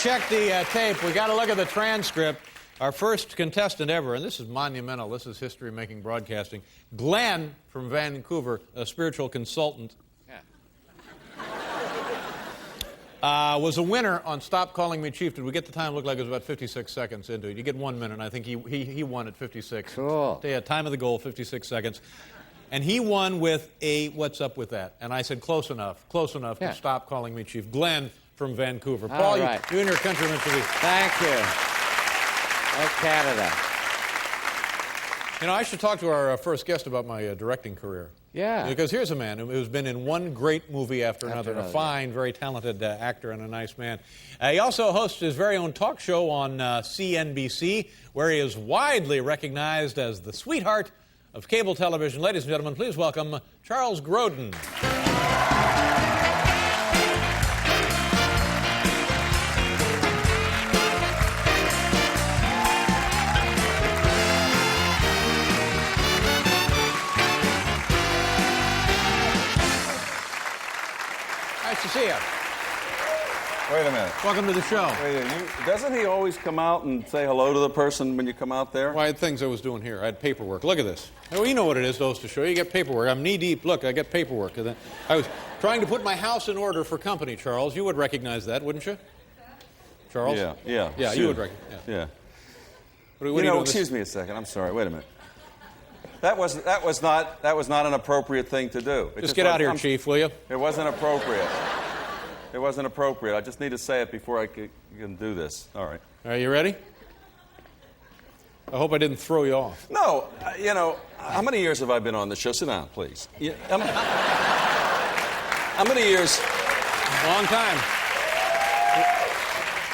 checked the tape. We got to look at the transcript. Our first contestant ever, and this is monumental. This is history-making broadcasting. Glenn from Vancouver, a spiritual consultant, was a winner on Stop Calling Me Chief. Did we get the time? It looked like it was about 56 seconds into it. You get 1 minute. I think he won at 56. Cool. Yeah, time of the goal, 56 seconds. And he won with a, what's up with that? And I said, close enough to Stop Calling Me Chief. Glenn from Vancouver. Paul, right. you and your countrymen should be. Thank you. Oh, Canada. You know, I should talk to our first guest about my directing career. Yeah. Because here's a man who's been in one great movie after another, a fine, very talented actor and a nice man. He also hosts his very own talk show on CNBC, where he is widely recognized as the sweetheart of cable television. Ladies and gentlemen, please welcome Charles Grodin. Nice to see you. Wait a minute. Welcome to the show. Doesn't he always come out and say hello to the person when you come out there? Well, I had things I was doing here. I had paperwork. Look at this. Oh, you know what it is to host a show. You get paperwork. I'm knee-deep. Look, I get paperwork. And then I was trying to put my house in order for company, Charles. You would recognize that, wouldn't you? Charles? Yeah. Yeah, Sure. you would recognize. Yeah. What are you doing excuse me a second. I'm sorry. Wait a minute. That was not an appropriate thing to do. Just get out here, Chief, will you? It wasn't appropriate. It wasn't appropriate. I just need to say it before I can do this. All right. Are you ready? I hope I didn't throw you off. No, how many years have I been on the show? Sit down, please. How many years? Long time.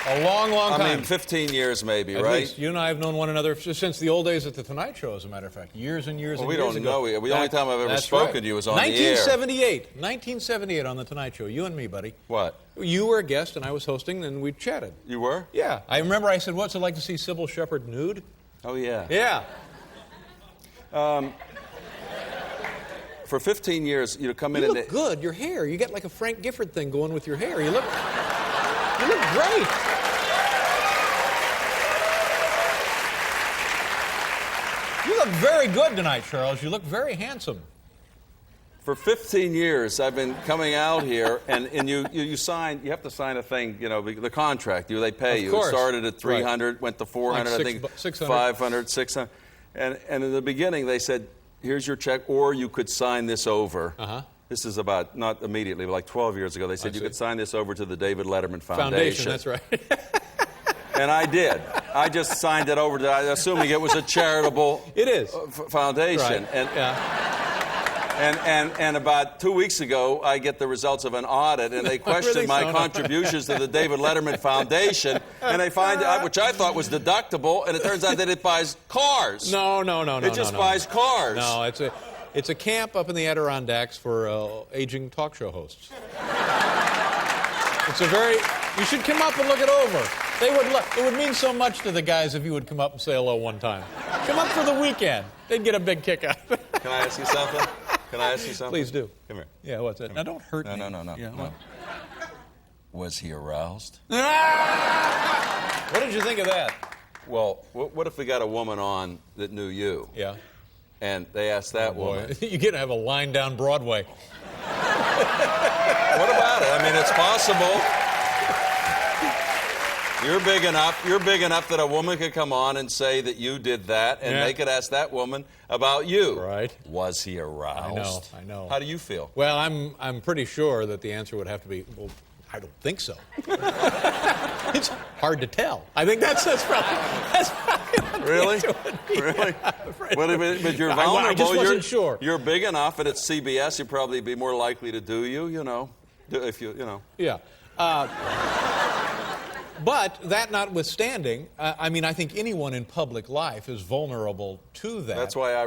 A long, long time. I mean, 15 years maybe, At right? least. You and I have known one another since the old days at The Tonight Show, as a matter of fact. Years and years and years ago. We don't know. The only time I've ever spoken to you was on the air. 1978 on The Tonight Show. You and me, buddy. What? You were a guest and I was hosting and we chatted. You were? Yeah. I remember I said, what's it like to see Sybil Shepherd nude? Oh, yeah. Yeah. For 15 years, come in You and... look good. Your hair. You got like a Frank Gifford thing going with your hair. You look great. You look very good tonight, Charles. You look very handsome. For 15 years, I've been coming out here, and you have to sign a thing, the contract. They pay you. Of course. It started at 300, went to 400, Like I think 600. 500, 600. And in the beginning, they said, here's your check, or you could sign this over. Uh-huh. This is about, not immediately, but like 12 years ago, they said you could sign this over to the David Letterman Foundation. That's right. And I did. I just signed it over to, assuming it was a charitable It is. foundation. Right. And about 2 weeks ago, I get the results of an audit, and they questioned my contributions to the David Letterman Foundation, and they find out, which I thought was deductible, and it turns out that it buys cars. No. It just buys cars. No, it's a camp up in the Adirondacks for aging talk show hosts. You should come up and look it over. It would mean so much to the guys if you would come up and say hello one time. Come up for the weekend. They'd get a big kick out of it. Can I ask you something? Please do. Come here. Yeah, what's that? Now, don't hurt me. No. Yeah, no. Was he aroused? What did you think of that? Well, what if we got a woman on that knew you? Yeah. And they asked that woman. You're going to have a line down Broadway. What about it? I mean, it's possible. You're big enough that a woman could come on and say that you did that, and they could ask that woman about you. Right. Was he aroused? I know. How do you feel? Well, I'm pretty sure that the answer would have to be, well, I don't think so. It's hard to tell. I think that's probably Really? Really? But you're vulnerable. I just wasn't sure. You're big enough, and it's CBS. You'd probably be more likely to do if you. Yeah. But that notwithstanding, I think anyone in public life is vulnerable to that. That's why I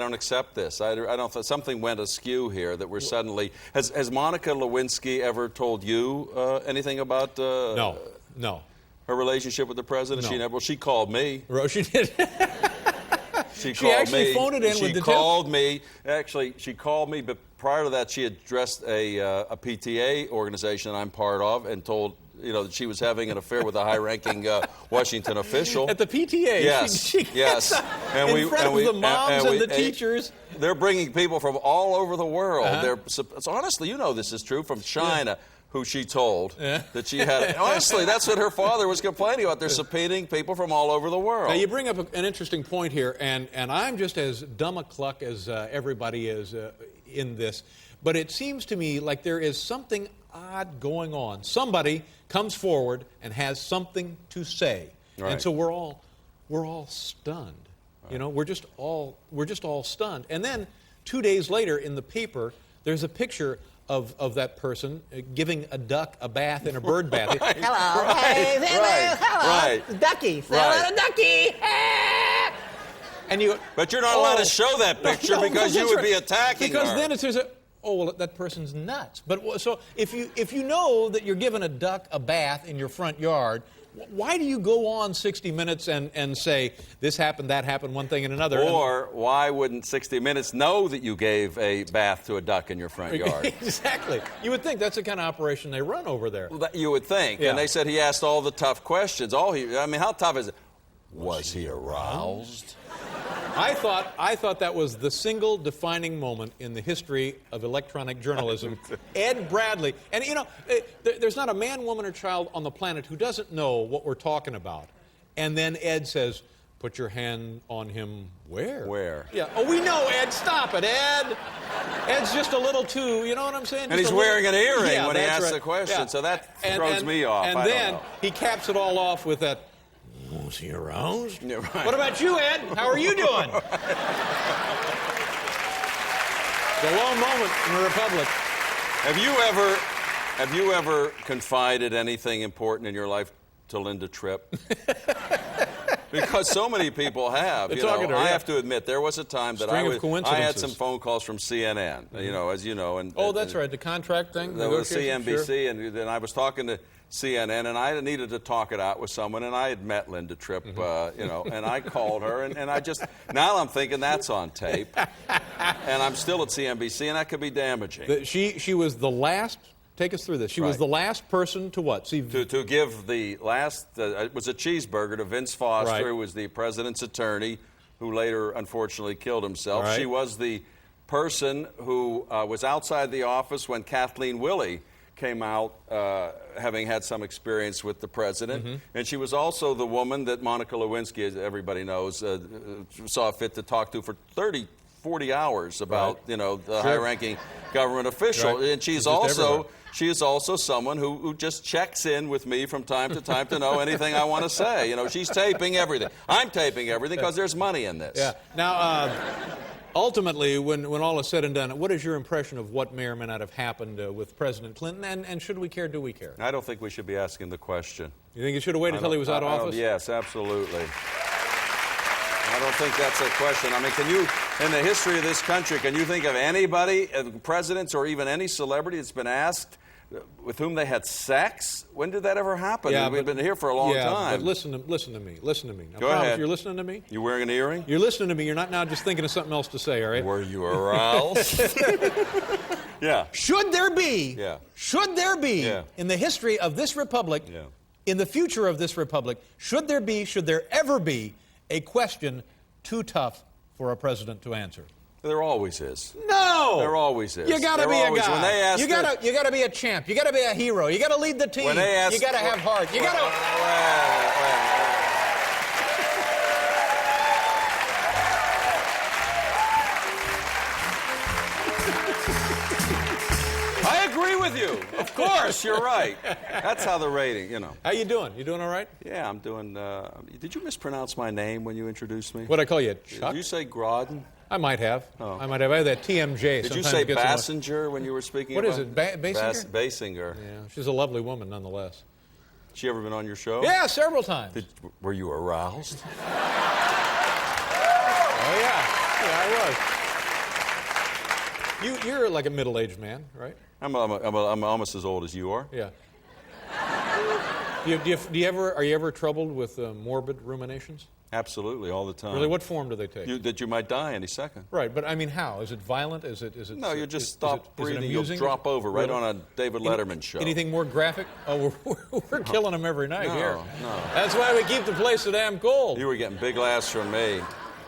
don't accept this. I don't. Something went askew here. That we're suddenly. Has Monica Lewinsky ever told you anything about? No. Her relationship with the president? No. She called me. She did. She called actually me. phoned it in she with the called me. Actually, she called me, but prior to that, she addressed a PTA organization that I'm part of and told that she was having an affair with a high-ranking Washington official. At the PTA. Yes, yes. And in front of the moms and the teachers. They're bringing people from all over the world. So honestly, this is true, from China. Who she told that she had. Honestly, that's what her father was complaining about. They're subpoenaing people from all over the world. Now, you bring up an interesting point here, and I'm just as dumb a cluck as everybody is in this. But it seems to me like there is something odd going on. Somebody comes forward and has something to say, right. And so we're all stunned. Right. We're just all stunned. And then 2 days later, in the paper, there's a picture of that person giving a duck a bath in a bird bath. Right. Hello, Right. hey, Right. hello, Right. ducky, say Right. hello to ducky. But you're not allowed to show that picture because you would be attacking because her. Then it's that person's nuts. But so if you know that you're giving a duck a bath in your front yard, why do you go on 60 Minutes and say this happened, that happened, one thing and another? Or why wouldn't 60 Minutes know that you gave a bath to a duck in your front yard? Exactly. You would think that's the kind of operation they run over there. Well, you would think. Yeah. And they said he asked all the tough questions. How tough is it? Was he aroused? I thought that was the single defining moment in the history of electronic journalism. Ed Bradley. And, there's not a man, woman, or child on the planet who doesn't know what we're talking about. And then Ed says, put your hand on him where? Where? Yeah. Oh, we know, Ed. Stop it, Ed. Ed's just a little too, you know what I'm saying? And Just he's wearing an earring when he asks right. the question, Yeah. so that throws me off. And I don't then know. he caps it all off with that, was he aroused? Yeah, right. What about you, Ed? How are you doing? The low moment in the Republic. Have you ever confided anything important in your life to Linda Tripp? Because so many people have. I have to admit, there was a time that I had some phone calls from CNN, as you know. And that's right, the contract thing? There was CNBC, sure. and then I was talking to CNN, and I needed to talk it out with someone, and I had met Linda Tripp, and I called her, and I just, now I'm thinking that's on tape, and I'm still at CNBC, and that could be damaging. She was the last, take us through this, she was the last person to what? To give the last, it was a cheeseburger to Vince Foster, right. who was the president's attorney, who later, unfortunately, killed himself. Right. She was the person who was outside the office when Kathleen Willey came out having had some experience with the president. And she was also the woman that Monica Lewinsky, as everybody knows, saw fit to talk to for 40 hours about, the high-ranking government official. Right. And she is also someone who just checks in with me from time to time to know anything I want to say. She's taping everything. I'm taping everything because there's money in this. Yeah. Now, ultimately, when all is said and done, what is your impression of what may or may not have happened with President Clinton? And should we care, do we care? I don't think we should be asking the question. You think you should have waited until he was out of office? Yes, absolutely. I don't think that's a question. Can you, in the history of this country, can you think of anybody, presidents or even any celebrity that's been asked with whom they had sex? When did that ever happen? Yeah, We've been here for a long time. But listen to me. Now, Go ahead. You're listening to me? You wearing an earring? You're listening to me. You're not now just thinking of something else to say, all right? Were you aroused? Yeah. Should there be, Yeah. in the history of this republic, Yeah. in the future of this republic, should there ever be a question too tough for a president to answer? There always is. No! There always is. You gotta be a guy. When they ask you gotta be a champ. You gotta be a hero. You gotta lead the team. When they ask, you gotta have heart. You gotta. I agree with you. Of course, you're right. That's how the rating, How you doing? You doing all right? Yeah, I'm doing. Did you mispronounce my name when you introduced me? What'd I call you, Chuck? Did you say Grodin? I might have. Oh. I might have. I have that TMJ. Did you say Bassinger when you were speaking What about is it, Basinger? Basinger. Yeah, she's a lovely woman nonetheless. She ever been on your show? Yeah, several times. Were you aroused? Oh, yeah. Yeah, I was. You're like a middle-aged man, right? I'm almost as old as you are. Yeah. Are you ever troubled with morbid ruminations? Absolutely, all the time. Really, what form do they take? That you might die any second. Right, but I mean, how? Is it violent? Is it? No, you just stop breathing. You'll amusing? drop over right Really? on a David Letterman show. Anything more graphic? Oh, we're killing them every night here. No. That's why we keep the place so damn cold. You were getting big laughs from me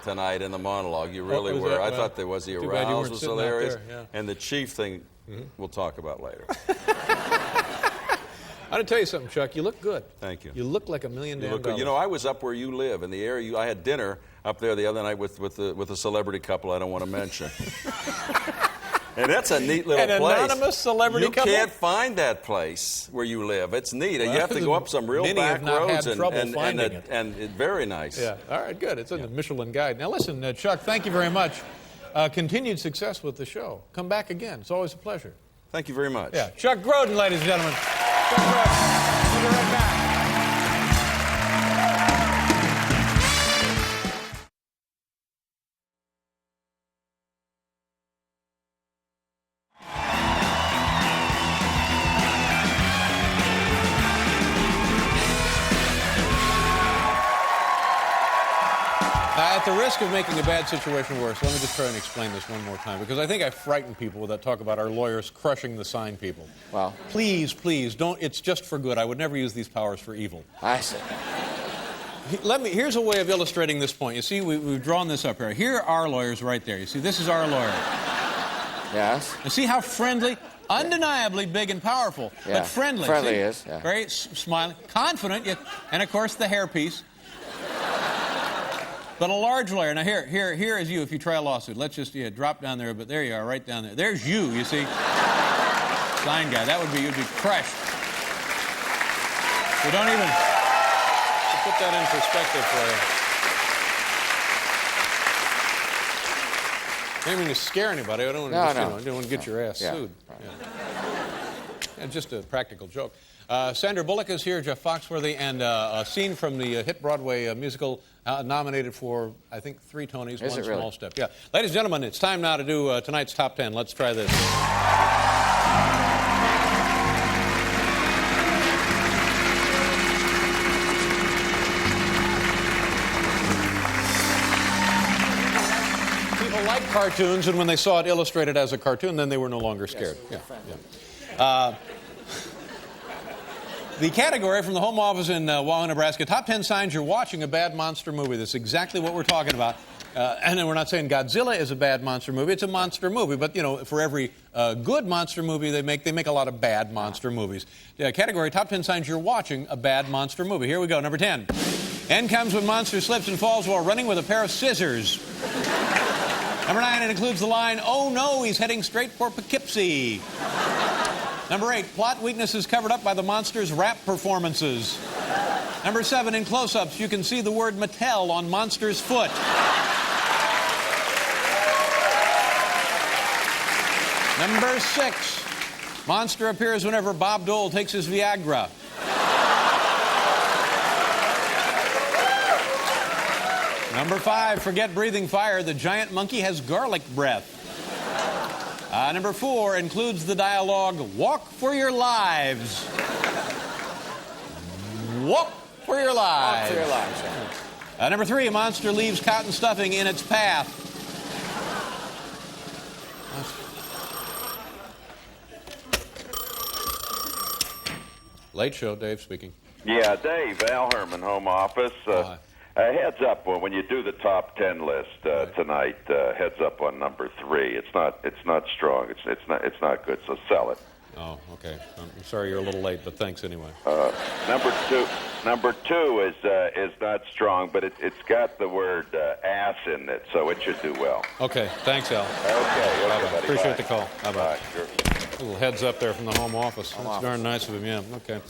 tonight in the monologue. You really were. That? I thought there was the Too bad you arousal weren't was sitting out hilarious. there, yeah. And the chief thing we'll talk about later. I want to tell you something, Chuck. You look good. Thank you. You look like $1 million. You know, I was up where you live in the area. I had dinner up there the other night with a celebrity couple I don't want to mention. And that's a neat little An place. anonymous celebrity couple? You can't find that place where you live. It's neat. You have to go up some real back roads and it's very nice. Yeah. All right. Good. It's in the Michelin Guide. Now listen, Chuck. Thank you very much. Continued success with the show. Come back again. It's always a pleasure. Thank you very much. Yeah. Chuck Grodin, ladies and gentlemen. Chuck Grodin. We'll be right back. At the risk of making a bad situation worse, let me just try and explain this one more time, because I think I frighten people with that talk about our lawyers crushing the sign people. Well, please don't. It's just for good. I would never use these powers for evil. I see. Here's a way of illustrating this point. You see, we've drawn this up here. Here are our lawyers right there. You see, this is our lawyer. Yes. You see how friendly, undeniably big and powerful, Yeah. but friendly. Friendly see? is, yeah. Very smiling, confident, yet, and of course the hairpiece. But a large lawyer. Now here is you if you try a lawsuit. Let's just drop down there, but there you are, right down there. There's you see. Sign guy. That would be, you'd be crushed. So don't even put that in perspective for you. I didn't mean to scare anybody. I don't want to, don't want to get your ass sued. Right. Yeah, just a practical joke. Sandra Bullock is here, Jeff Foxworthy, and a scene from the hit Broadway musical nominated for, I think, 3 Tonys, Is One it really? Small Step. Yeah. Ladies and gentlemen, it's time now to do tonight's Top 10. Let's try this. People like cartoons, and when they saw it illustrated as a cartoon, then they were no longer scared. Yes, The category from the Home Office in Wahoo, Nebraska, Top 10 signs you're watching a bad monster movie. That's exactly what we're talking about. And then we're not saying Godzilla is a bad monster movie. It's a monster movie. But, for every good monster movie they make a lot of bad monster movies. Category, Top 10 signs you're watching a bad monster movie. Here we go. Number 10. End comes when monster slips and falls while running with a pair of scissors. Number 9, it includes the line, "Oh no, he's heading straight for Poughkeepsie." Number 8, plot weaknesses covered up by the monster's rap performances. Number 7, in close-ups, you can see the word Mattel on Monster's foot. Number 6, Monster appears whenever Bob Dole takes his Viagra. Number 5, forget breathing fire, the giant monkey has garlic breath. Number 4 includes the dialogue, "Walk for your lives." Walk for your lives. Walk for your lives. Number 3, a monster leaves cotton stuffing in its path. Late show, Dave speaking. Yeah, Dave, Al Herman, Home Office. Heads up when you do the top 10 list tonight. Heads up on number 3. It's not strong. It's not good. So sell it. Oh, okay. I'm sorry you're a little late, but thanks anyway. Number two is not strong, but it's got the word ass in it, so it should do well. Okay, thanks, Al. Okay, Bye-bye. Appreciate the call. Bye-bye. Bye, sure. A little heads up there from the Home Office. That's darn nice of him, yeah. Okay.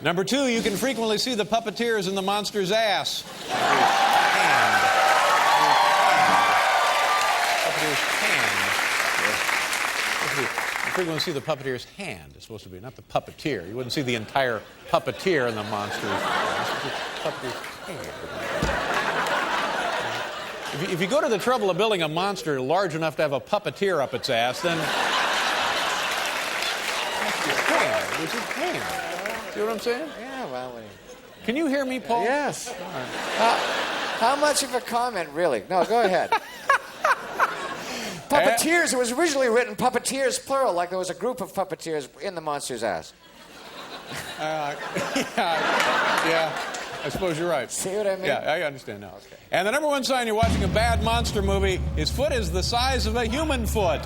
Number 2, you can frequently see the puppeteers in the monster's ass. Hand. Puppeteer's hand. You frequently see the puppeteer's hand. It's supposed to be, not the puppeteer. You wouldn't see the entire puppeteer in the monster's puppeteer's hand. If you go to the trouble of building a monster large enough to have a puppeteer up its ass, then that's his hand. It's his hand. See what I'm saying? Yeah, well, Can you hear me, Paul? yes. How much of a comment, really? No, go ahead. Puppeteers. It was originally written puppeteers, plural, like there was a group of puppeteers in the monster's ass. Yeah, I suppose you're right. See what I mean? Yeah, I understand now. Okay. And the number one sign you're watching a bad monster movie, his foot is the size of a human foot.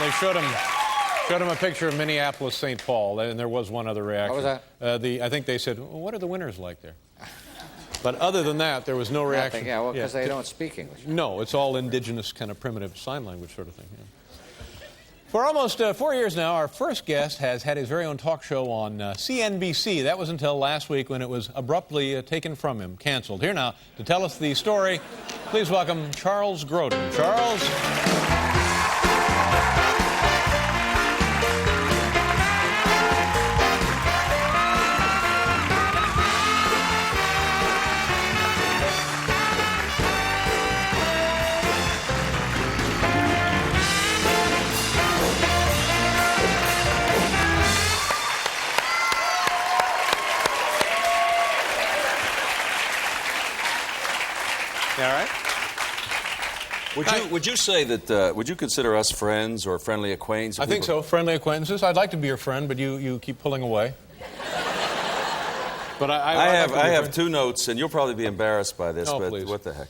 They showed him a picture of Minneapolis, St. Paul, and there was one other reaction. What was that? I think they said, well, what are the winters like there? But other than that, there was no reaction. Nothing, yeah, well, because they don't speak English. No, it's all indigenous kind of primitive sign language sort of thing. Yeah. For almost 4 years now, our first guest has had his very own talk show on CNBC. That was until last week when it was abruptly taken from him, canceled. Here now to tell us the story, please welcome Charles Grodin. Charles. All right. Would you say that, would you consider us friends or friendly acquaintances? I think so, friendly acquaintances. I'd like to be your friend, but you keep pulling away. But I have two notes, and you'll probably be embarrassed by this, but please. What the heck.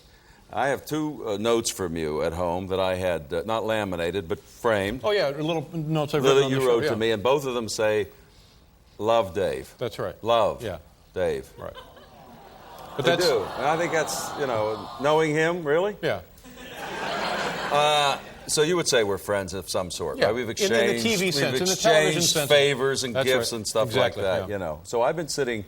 I have two notes from you at home that I had not laminated, but framed. Oh, yeah, little notes I've written on the show. You wrote to me, and both of them say, love Dave. That's right. Love yeah. Dave. Right. But they do. And I think that's, knowing him, really? Yeah. So you would say we're friends of some sort, yeah. right? We've exchanged, in the TV sense, in the television sense. Favors and gifts right. and stuff exactly, like that, yeah. So I've been sitting...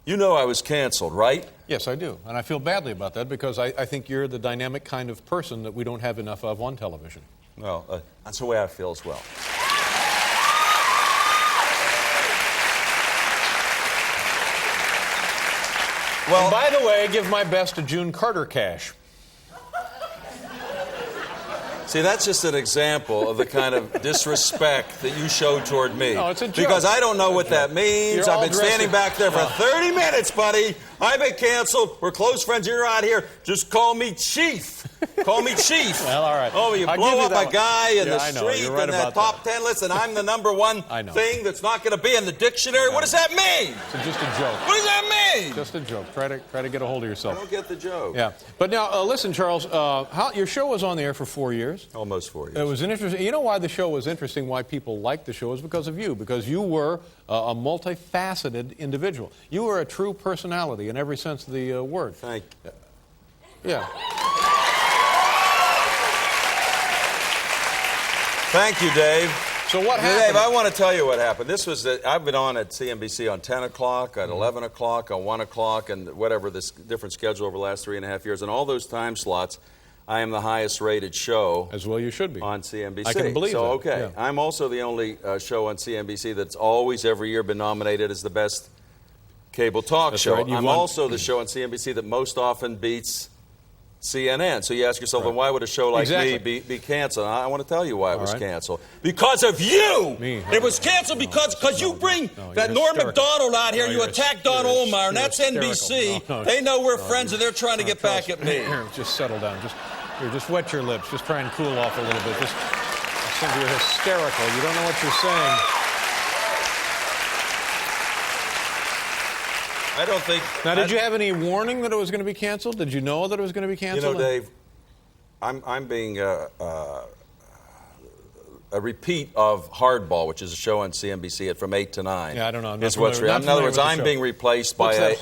You know I was canceled, right? Yes, I do. And I feel badly about that because I think you're the dynamic kind of person that we don't have enough of on television. Well, that's the way I feel as well. Well, and by the way, give my best to June Carter Cash. See, that's just an example of the kind of disrespect that you showed toward me. No, it's a joke. Because I don't know what that means. I've been standing back there for 30 minutes, buddy. I've been canceled. We're close friends. You're out here. Just call me Chief. Call me Chief. Well, all right. Oh, you blow up a guy in the I know. street You're right in that top 10 list, and I'm the number one thing that's not going to be in the dictionary. What does that mean? It's just a joke. What does that mean? Just a joke. Try to get a hold of yourself. I don't get the joke. Yeah. But now, listen, Charles, your show was on the air for 4 years. Almost 4 years. It was an interesting. You know why the show was interesting, why people liked the show, is because of you, because you were a multifaceted individual. You were a true personality in every sense of the word. Thank you. Yeah. Thank you, Dave. So what happened? Dave, I want to tell you what happened. This was I've been on at CNBC on 10 o'clock, at 11 o'clock, on 1 o'clock, and whatever, this different schedule over the last 3.5 years. And all those time slots, I am the highest rated show. As well you should be. On CNBC. I can believe that. Okay. Yeah. I'm also the only show on CNBC that's always, every year, been nominated as the best cable talk show. Right. I'm also the show on CNBC that most often beats CNN. So you ask yourself, well, why would a show like me be canceled? I want to tell you why it was canceled. Because of you! Me. It was canceled because you bring that Norm Macdonald out here, you attack Don Omar, and that's NBC. They know we're friends, and they're trying to get back at me. Here, just settle down. Just wet your lips. Just try and cool off a little bit. You're hysterical. You don't know what you're saying. I don't think... Now, did you have any warning that it was going to be canceled? Did you know that it was going to be canceled? You know, Dave, I'm being a repeat of Hardball, which is a show on CNBC from 8 to 9. Yeah, I don't know. Is what's in other words, I'm being replaced by a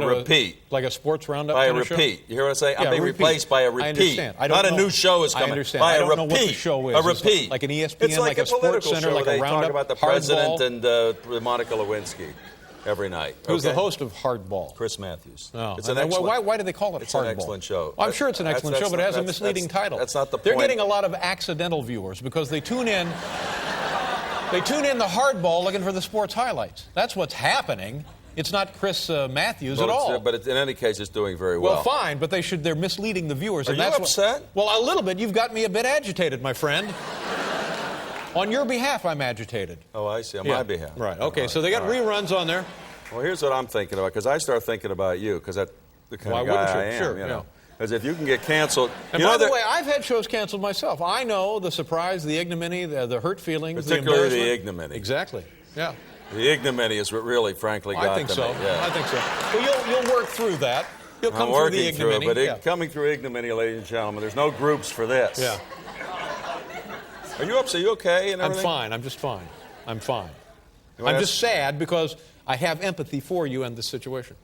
repeat. Like a sports roundup by a kind of repeat. Show? You hear what I'm saying? Yeah, I'm being replaced by a repeat. I understand. Not a new show is coming. I understand. By I a don't repeat. know what the show is. A repeat. Like an ESPN, it's like a sports center, show. like They a roundup. talk about the president and Monica Lewinsky every night. Who's the host of Hardball? Chris Matthews. Oh. It's an excellent, why do they call it Hardball? It's an excellent show. Well, I'm sure it's an excellent show, but it has a misleading title. That's not the point. They're getting a lot of accidental viewers because they tune in. They tune in the Hardball looking for the sports highlights. That's what's happening. It's not Chris Matthews at all. But in any case, it's doing very well. Well, fine, but they're misleading the viewers. Are you upset? Well, a little bit. You've got me a bit agitated, my friend. On your behalf, I'm agitated. Oh, I see. On my behalf. Right. Okay, so they got reruns on there. Well, here's what I'm thinking about, because I start thinking about you, because that's the kind of guy I am. Sure, you know. Because if you can get canceled... And by the way, I've had shows canceled myself. I know the surprise, the ignominy, the hurt feelings, particularly the ignominy. Exactly. Yeah. The ignominy is what really, frankly, got I think so. Yeah. I think so. Well, you'll work through that. You'll come I'm through the ignominy. working through it, but coming through ignominy, ladies and gentlemen, there's no groups for this. Yeah. Are you upset? Are you okay? And I'm everything? fine. I'm just fine. I'm fine. I'm just sad because I have empathy for you and this situation.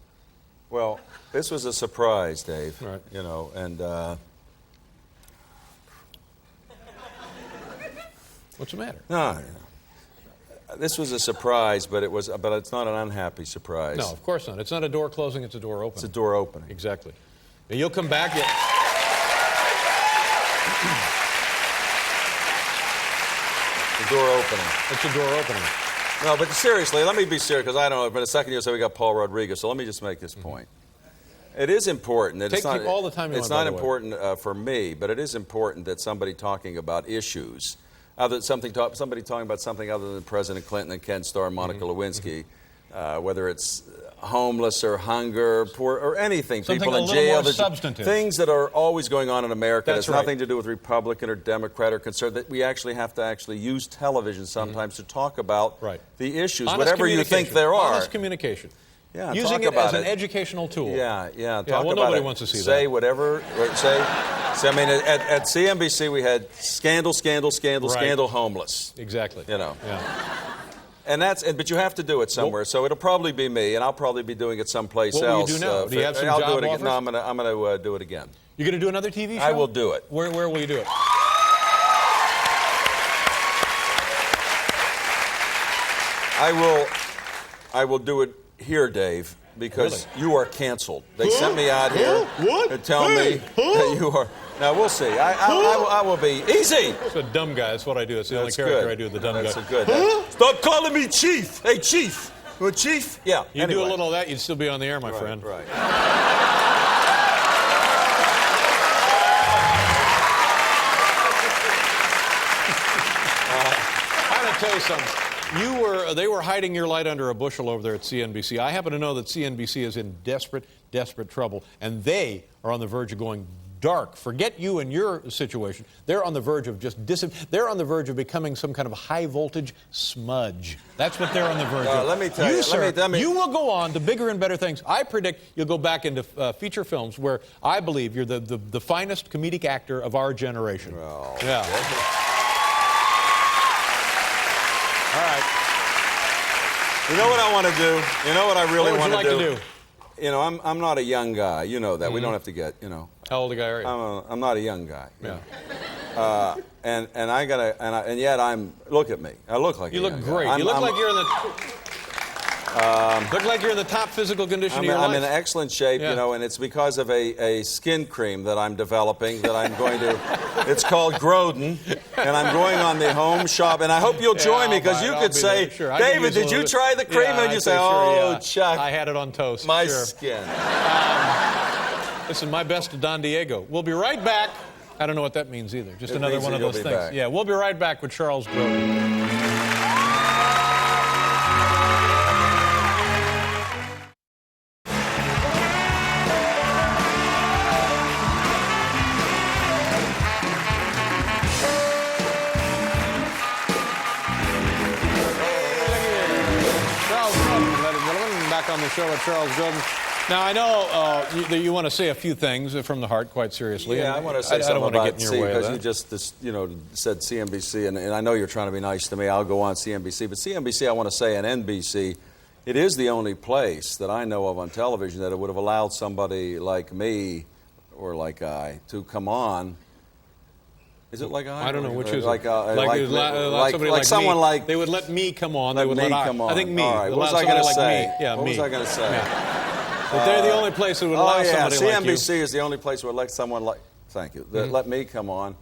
Well, this was a surprise, Dave. Right. You know, and What's the matter? no. This was a surprise, but it's not an unhappy surprise. No, of course not. It's not a door closing, it's a door opening. It's a door opening. Exactly. And you'll come back. The door opening. It's a door opening. No, but seriously, let me be serious, because I don't know. But a second you say we got Paul Rodriguez, so let me just make this point. It is important that Take all the time you it's want, not by the important for me, but it is important that somebody talking about issues, somebody talking about something other than President Clinton and Ken Starr and Monica Lewinsky, whether it's homeless or hunger, poor, or anything, Something people in a little jail, more substantive. things that are always going on in America. That's It has nothing to do with Republican or Democrat or conservative. That we actually have to use television sometimes to talk about the issues, Honest whatever you think there are. Honest communication. Yeah, using it as an educational tool. Yeah. Talk about nobody it. wants to see say that. Whatever. Say. I mean, at CNBC we had scandal, homeless. Exactly. You know. Yeah. But you have to do it somewhere. So it'll probably be me, and I'll probably be doing it someplace What else. will you do now? Do you have some I'll job do it again. offers? No, I'm gonna do it again. You're going to do another TV show? I will do it. Where will you do it? I will do it here, Dave, because you are canceled. They sent me out here to tell me that you are. Now, we'll see. I will be easy. It's a dumb guy. That's what I do. It's the only character I do, the dumb That's guy. Good. Stop calling me Chief. Hey, Chief. You a Chief? Yeah. You do a little of that, you'd still be on the air, my friend. Right. I got to tell you something. They were hiding your light under a bushel over there at CNBC. I happen to know that CNBC is in desperate trouble, and they are on the verge of going dark. Forget you and your situation. They're on the verge of they're on the verge of becoming some kind of high voltage smudge. That's what they're on the verge of. Let me tell you, sir, you will go on to bigger and better things. I predict you'll go back into feature films where I believe you're the finest comedic actor of our generation. Oh, yeah. All right. You know what I want to do? You know what I really want to do? You know, I'm not a young guy. You know that. We don't have to get, you know. How old a guy are you? I'm not a young guy. Yeah. And yet look at me. I look like you a look young great. guy. You look like you're in the look like you're in the top physical condition of your life. I'm in excellent shape, you know, and it's because of a skin cream that I'm developing that I'm going to. It's called Grodin, and I'm going on the home shop. And I hope you'll join me, because you could say, sure. David, did you try the cream? And you say, oh, Chuck, I had it on toast. my sure. skin. Listen, my best to Don Diego. We'll be right back. I don't know what that means either. Just another one of those things. Back. Yeah, we'll be right back with Charles Grodin. Back on the show with Charles Grodin. Now, I know you want to say a few things from the heart, quite seriously. Yeah, I want to say something don't about get in your way of because that. you just said CNBC, and I know you're trying to be nice to me. I'll go on CNBC, but CNBC, I want to say, and NBC, it is the only place that I know of on television that it would have allowed somebody like me or like I to come on. Is it like I? I don't know which is like someone like they would let me come on. They would let come on. I think me. All right. What was I going to say? Yeah, what me. was I going to say? Yeah. But they're the only place that would allow somebody like you. CNBC is the only place that would let someone like. Thank you. That let me come on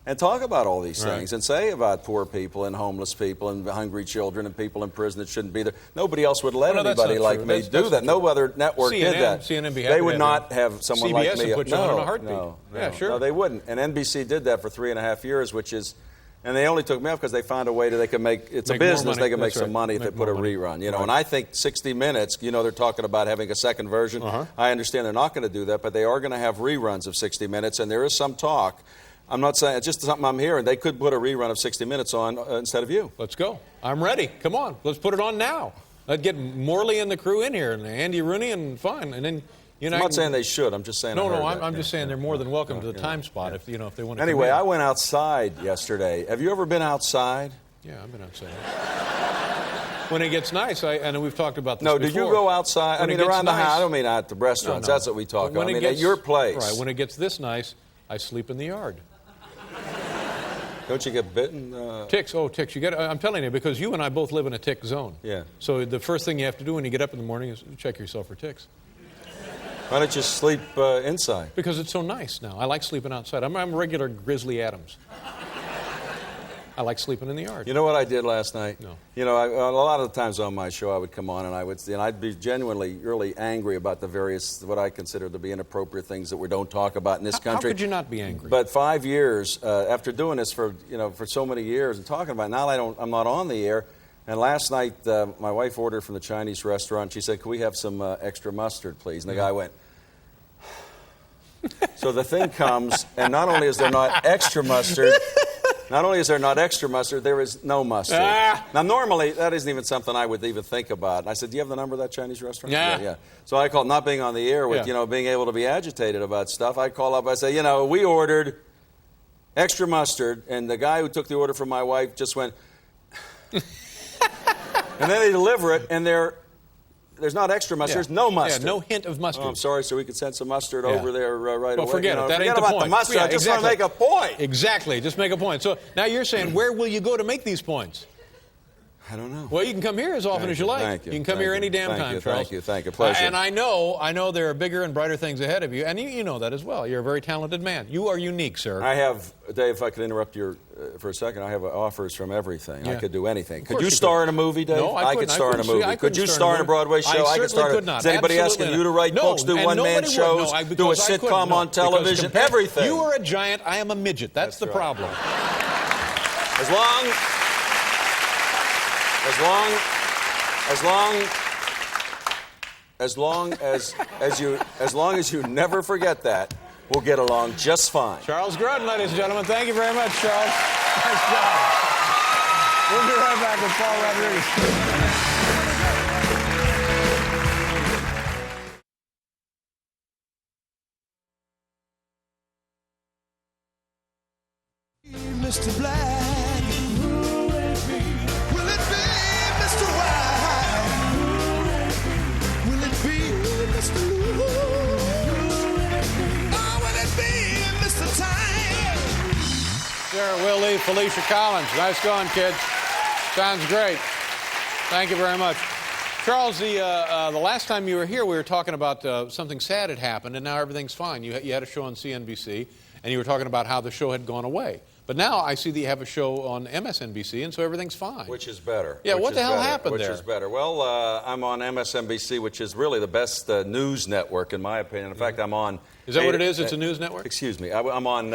and talk about all these things and say about poor people and homeless people and hungry children and people in prison that shouldn't be there. Nobody else would let anybody like me do that. No other network did that. CNN they would not have someone like me. CBS would put you on in a heartbeat. No, yeah, sure. No, they wouldn't. And NBC did that for 3.5 years, which is. And they only took me off because they found a way they could make, it's a business, they could make some money if they put a rerun, you know. And I think 60 Minutes, they're talking about having a second version. I understand they're not going to do that, but they are going to have reruns of 60 Minutes, and there is some talk. I'm not saying, it's just something I'm hearing. They could put a rerun of 60 Minutes on instead of you. Let's go. I'm ready. Come on. Let's put it on now. Let's get Morley and the crew in here, and Andy Rooney, and fine. And then, I'm not saying they should. I'm just saying. I'm just saying they're more than welcome to the time spot if they want to. Anyway, I went outside yesterday. Have you ever been outside? Yeah, I've been outside. When it gets nice, I know we've talked about this before. Did you go outside? When around the house. I don't mean at the restaurants. No. That's what we talk about. At your place. Right. When it gets this nice, I sleep in the yard. Don't you get bitten? Ticks. Oh, ticks. I'm telling you, because you and I both live in a tick zone. Yeah. So the first thing you have to do when you get up in the morning is check yourself for ticks. Why don't you sleep inside? Because it's so nice now. I like sleeping outside. I'm a regular Grizzly Adams. I like sleeping in the yard. You know what I did last night? No. A lot of the times on my show I would come on and I'd be genuinely really angry about the various, what I consider to be inappropriate things that we don't talk about in this country. How could you not be angry? But 5 years, after doing this for so many years and talking about it, now I'm not on the air. And last night, my wife ordered from the Chinese restaurant. She said, "Can we have some extra mustard, please?" And the guy went. So the thing comes, and not only is there not extra mustard, there is no mustard. Now, normally, that isn't even something I would even think about. And I said, "Do you have the number of that Chinese restaurant?" Yeah. So I called, not being on the air with, being able to be agitated about stuff. I call up, I say, we ordered extra mustard, and the guy who took the order from my wife just went, and then they deliver it, and there's not extra mustard. There's no mustard. Yeah, no hint of mustard. Oh, I'm sorry, so we could send some mustard over there right away. Well, forget it. That forget ain't the about point. the mustard. I just want to make a point. Exactly. Just make a point. So now you're saying, where will you go to make these points? I don't know. Well, you can come here as often as you like. Thank you. You can come here any damn time, Charles. Thank you. Pleasure. And I know there are bigger and brighter things ahead of you, and you know that as well. You're a very talented man. You are unique, sir. I have, Dave, if I could interrupt you for a second, I have offers from everything. Yeah. I could do anything. Could you star in a movie, Dave? No, I could star in a movie. Could you star in a Broadway show? I certainly could not. Is anybody asking you to write books, do one-man shows, do a sitcom on television, everything? You are a giant. I am a midget. That's the problem. As long as you never forget that, we'll get along just fine. Charles Grodin, ladies and gentlemen. Thank you very much, Charles. Nice job. We'll be right back with Paul Rodriguez. Mr. Black, will it be? Will it be Mr. White? Will it be Mr. Blue? Or will it be Mr. Time? Sarah Willie, Felicia Collins. Nice going, kids. Sounds great. Thank you very much. Charles, the last time you were here, we were talking about something sad had happened, and now everything's fine. You had a show on CNBC, and you were talking about how the show had gone away. But now I see that you have a show on MSNBC, and so everything's fine. Which is better. Yeah, what the hell happened there? Which is better? Well, I'm on MSNBC, which is really the best news network, in my opinion. In fact, I'm on... Is that what it is? It's a news network? Excuse me. I'm on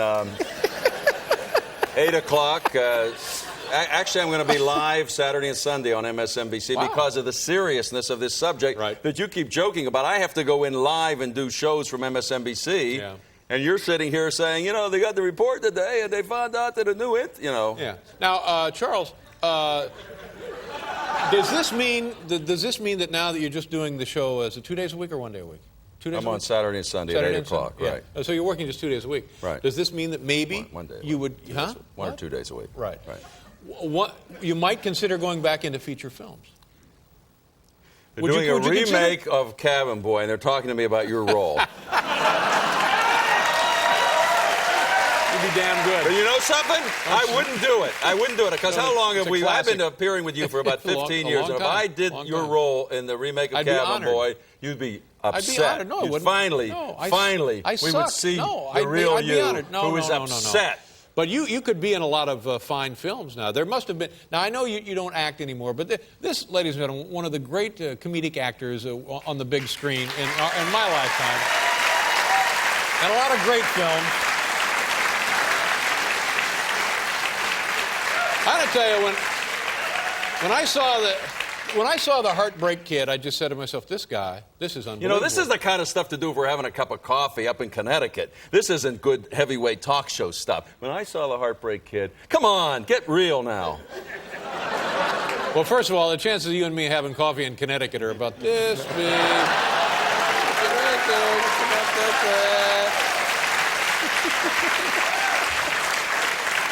8 o'clock. Actually, I'm going to be live Saturday and Sunday on MSNBC because of the seriousness of this subject that you keep joking about. I have to go in live and do shows from MSNBC. Yeah. And you're sitting here saying, they got the report today and they found out that a new Yeah. Now, Charles, does this mean that now that you're just doing the show, is it 2 days a week or 1 day a week? 2 days I'm a on week? Saturday and Sunday Saturday at 8 and Sunday, o'clock. yeah. Right. So you're working just 2 days a week. Right. Does this mean that maybe One day. you would, huh? One or What? 2 days a week. Right. Right. What, you might consider going back into feature films. They're doing a remake of Cabin Boy, and they're talking to me about your role. You'd be damn good. But you know something? I wouldn't do it. I wouldn't do it because how long have It's a we? I've been classic. appearing with you for about 15 years. And if I did your role in the remake of I'd be Cabin honored. Boy, you'd be upset. I'd be honored. No, I You'd wouldn't. finally, No, finally, I we suck. would see No, the I'd real be you honored. No, who is no, no, no, no. upset. But you could be in a lot of fine films now. There must have been. Now, I know you don't act anymore, but this, ladies and gentlemen, one of the great comedic actors on the big screen in my lifetime. And a lot of great films. I got to tell you, when I saw the Heartbreak Kid, I just said to myself, this is unbelievable. You know, this is the kind of stuff to do if we're having a cup of coffee up in Connecticut. This isn't good heavyweight talk show stuff. When I saw the Heartbreak Kid, come on, get real now. Well, first of all, the chances of you and me having coffee in Connecticut are about this big.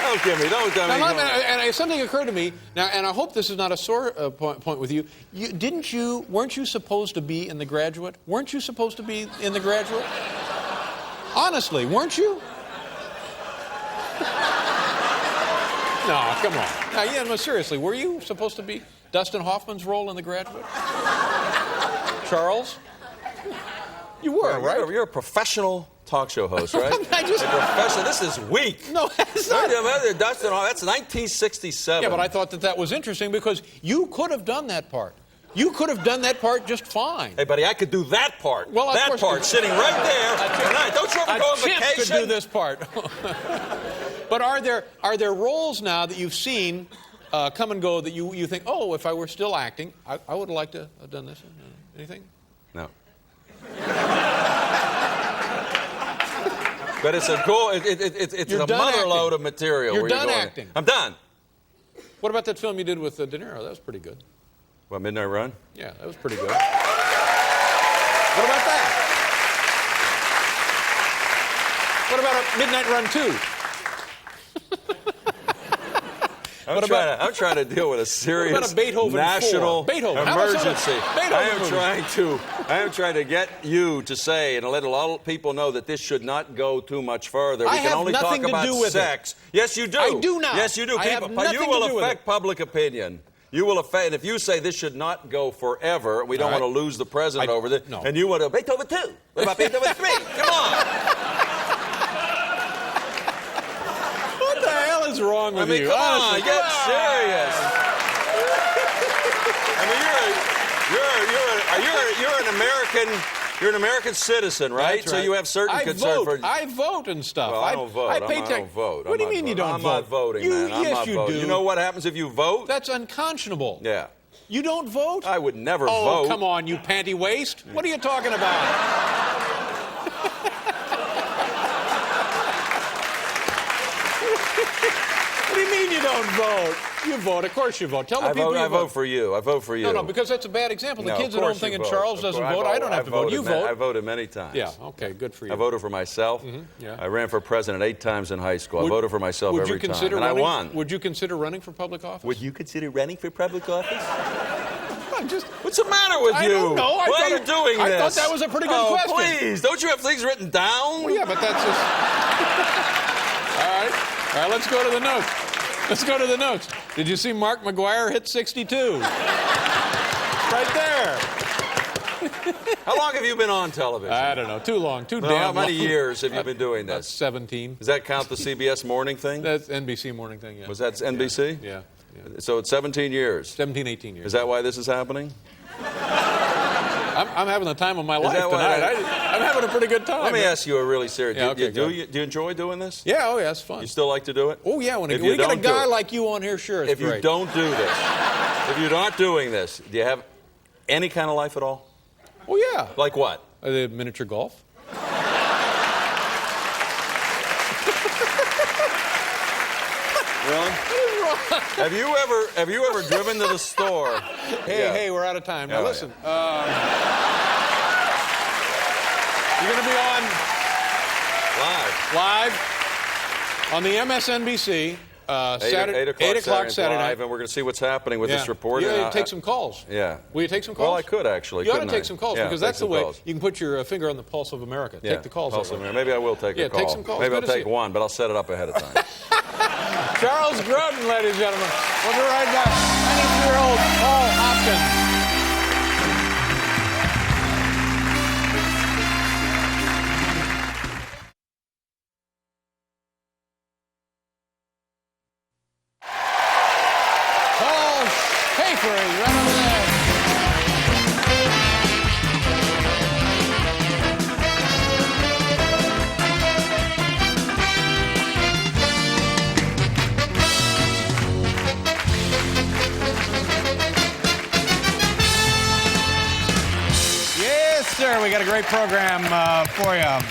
Don't give me, don't tell me. And something occurred to me now, and I hope this is not a sore point with you. Weren't you supposed to be in The Graduate? Weren't you supposed to be in The Graduate? Honestly, weren't you? No, come on. Now, yeah, no, seriously, were you supposed to be Dustin Hoffman's role in The Graduate? Charles? You were, right? You're a professional talk show host, right? Professional. This is weak. No, it's not. Dustin, that's 1967. Yeah, but I thought that was interesting because you could have done that part. You could have done that part just fine. Hey, buddy, I could do that part. Well, that part, sitting right there. Tonight. Don't you ever go on vacation? Could do this part. But are there roles now that you've seen come and go that you think, oh, if I were still acting, I would have liked to have done this? Anything? No. But it's a goal. It's a mother load of material. You're done acting. I'm done. What about that film you did with De Niro? That was pretty good. What, Midnight Run? Yeah, that was pretty good. What about that? What about a Midnight Run 2? I'm trying to deal with a serious national emergency. I am trying to get you to say and let a lot of people know that this should not go too much further. We can only talk about sex. Yes, you do. I do now. Yes, you do. But you will affect public opinion. You will affect, and if you say this should not go forever, we don't want to lose the president over this, and you want to Beethoven 2. What about Beethoven 3? Come on. What the hell is wrong with you? Come on, get serious. I mean, you're an American. You're an American citizen, right? That's right. So you have certain concerns for. I vote and stuff. Well, I don't vote. I don't vote. What do you mean you don't vote? I'm not voting, man. I'm not voting. do. You know what happens if you vote? That's unconscionable. Yeah. You don't vote? I would never vote. vote. Oh, come on, you panty waste. What are you talking about? What do you mean you don't vote? You vote. Of course you vote. Tell the people you vote. I vote for you. I vote for you. No, because that's a bad example. The kids at of home course thinking you vote. Charles doesn't vote. I don't have to vote. You vote. I voted many times. Yeah, okay, good for you. I voted for myself. Yeah. I ran for president 8 times in high school. I voted for myself every time, and I won. Would you consider running for public office? Would you consider running for public office? What's the matter with you? I don't know. Why are you doing this? I thought that was a pretty good question. Please, don't you have things written down? Well, yeah, but that's just... All right, let's go to the notes. Let's go to the notes. Did you see Mark McGuire hit 62? Right there. How long have you been on television? I don't know. Too long. Damn long. How many years have you been doing this? 17. Does that count the CBS morning thing? That's NBC morning thing, yeah. Was that NBC? Yeah. So it's 17 years. 17, 18 years. Is that why this is happening? I'm having the time of my life tonight. I'm having a pretty good time. Let me ask you a really serious... do you enjoy doing this? Yeah, oh yeah, it's fun. You still like to do it? Oh yeah, when we get a guy like you on here, sure, it's great. If you don't do this, if you're not doing this, do you have any kind of life at all? Oh yeah. Like what? Miniature golf. Really? Have you ever driven to the store? Hey, we're out of time. Now listen. You're going to be on Live. on the MSNBC Saturday, 8 o'clock Saturday night. live, and we're going to see what's happening with this report. You take some calls. Yeah. Will you take some calls? Well, I could actually. You ought to couldn't I? take some calls Yeah, because take that's the some way calls. you can put your finger on the pulse of America. Yeah, Take the calls. pulse of over. America. Maybe I will take a call. Take some calls. Maybe Good I'll to take see you. one, but I'll set it up ahead of time. Charles Grodin, ladies and gentlemen. We'll be right back. 92-year-old Paul Hopkins. Paul Schaefer is right over there. Yes, sir. We got a great program for you.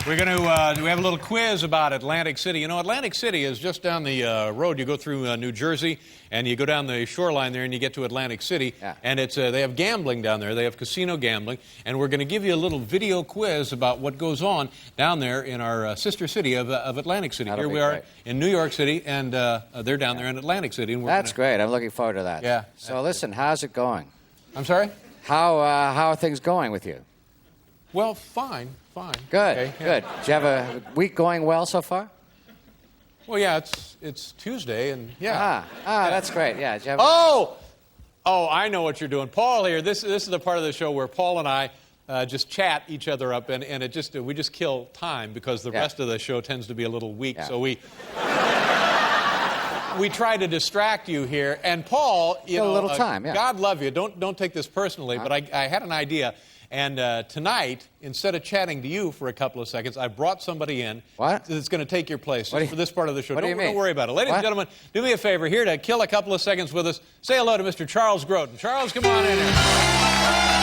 We're going to we have a little quiz about Atlantic City. You know, Atlantic City is just down the road. You go through New Jersey, and you go down the shoreline there, and you get to Atlantic City. Yeah. And it's they have gambling down there. They have casino gambling. And we're going to give you a little video quiz about what goes on down there in our sister city of Atlantic City. That'll Here be we are great. in New York City, and they're down there in Atlantic City. And we're That's gonna... great. I'm looking forward to that. Yeah. So listen, how's it going? I'm sorry? How are things going with you? Well, fine. Good, Okay, yeah. good. Do you have a week going well so far? Well, yeah, it's Tuesday, and yeah. That's great. Yeah. Do you have Oh, I know what you're doing. Paul here, this is the part of the show where Paul and I just chat each other up, and we just kill time because the rest of the show tends to be a little weak. Yeah. So we try to distract you here. And Paul, Kill a little time, yeah. God love you. Don't take this personally, but I had an idea. And tonight, instead of chatting to you for a couple of seconds, I brought somebody in that's going to take your place for this part of the show. What do you mean? Don't worry about it. Ladies and gentlemen, do me a favor. Here to kill a couple of seconds with us, say hello to Mr. Charles Grodin. Charles, come on in here.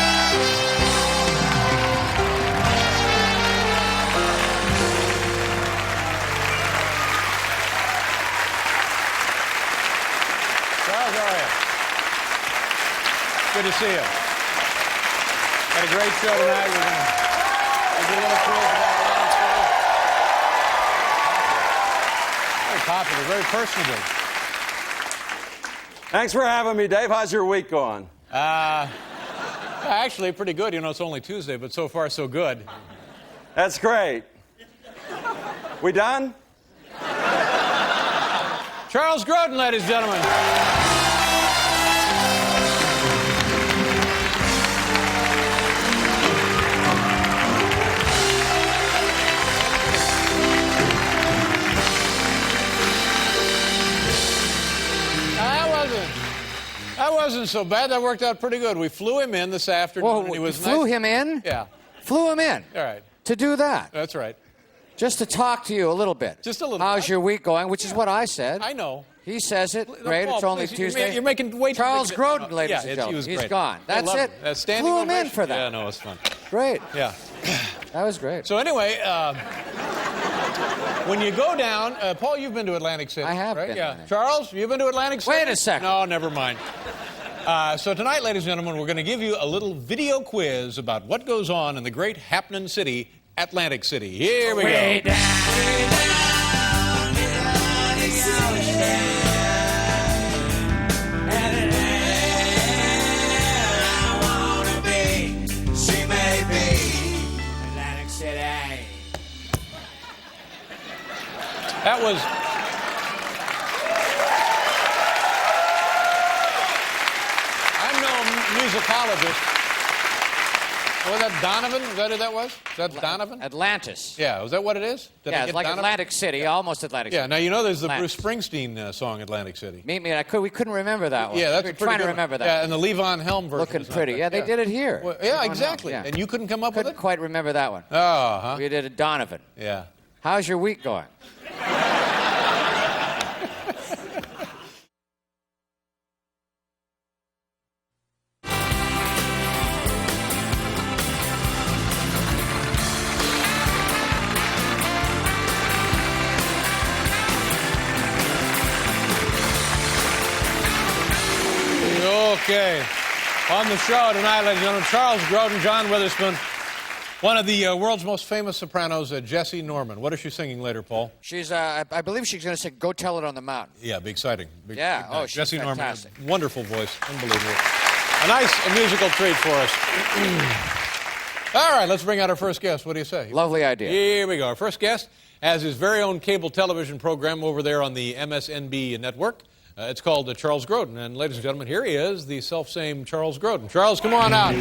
Charles, how are you? Good to see you. Got a great show tonight. We're going to do a little quiz about Atlantic City. Very popular, very personable. Thanks for having me, Dave. How's your week going? Actually, pretty good. You know, it's only Tuesday, but so far so good. That's great. We done? Charles Grodin, ladies and gentlemen. That wasn't so bad. That worked out pretty good. We flew him in this afternoon. Whoa, and he was flew nice. him in? Yeah. Flew him in? All right. To do that? That's right. Just to talk to you a little bit. Just a little How's bit. your week going? Which is what I said. I know. He says it. No, Great. Paul, it's only please, Tuesday. You're making way too Charles big Grodin, ladies and he gentlemen. was He's great. gone. I That's love it. Standing Flew him in ovation. for that. Yeah, no, it's fun. Great. Yeah. That was great. So anyway, when you go down, Paul, you've been to Atlantic City. I have right? been Yeah. there. Charles, you've been to Atlantic City? Wait a second. No, never mind. So tonight, ladies and gentlemen, we're going to give you a little video quiz about what goes on in the great happening city, Atlantic City. Here we go. That was... I'm no musicologist. Was that Donovan? Is that who that was? Is that Donovan? Atlantis. Yeah, was that what it is? Did I Yeah, get it's like Donovan? Atlantic City, almost Atlantic City. Yeah, now you know there's the Atlantis. Bruce Springsteen song, Atlantic City. Meet me. We couldn't remember that one. Yeah, that's we a were pretty trying good to one. remember that. Yeah, and the Levon Helm version. Looking is not pretty. bad. Yeah, they did it here. Well, yeah, Levon Helm, exactly. yeah. And you couldn't come up with Couldn't it? quite remember that one. Oh, huh? We did a Donovan. Yeah. How's your week going? Okay. On the show tonight, ladies and gentlemen, Charles Grodin, John Witherspoon. One of the world's most famous sopranos, Jessie Norman. What is she singing later, Paul? She's, I believe she's going to sing Go Tell It on the Mountain. Yeah, be exciting. Yeah, big oh, night. she's Jessie fantastic. Norman, wonderful voice, unbelievable. A nice musical treat for us. All right, let's bring out our first guest. What do you say? Lovely idea. Here we go. Our first guest has his very own cable television program over there on the MSNBC network. It's called Charles Grodin. And ladies and gentlemen, here he is, the self-same Charles Grodin. Charles, come on out.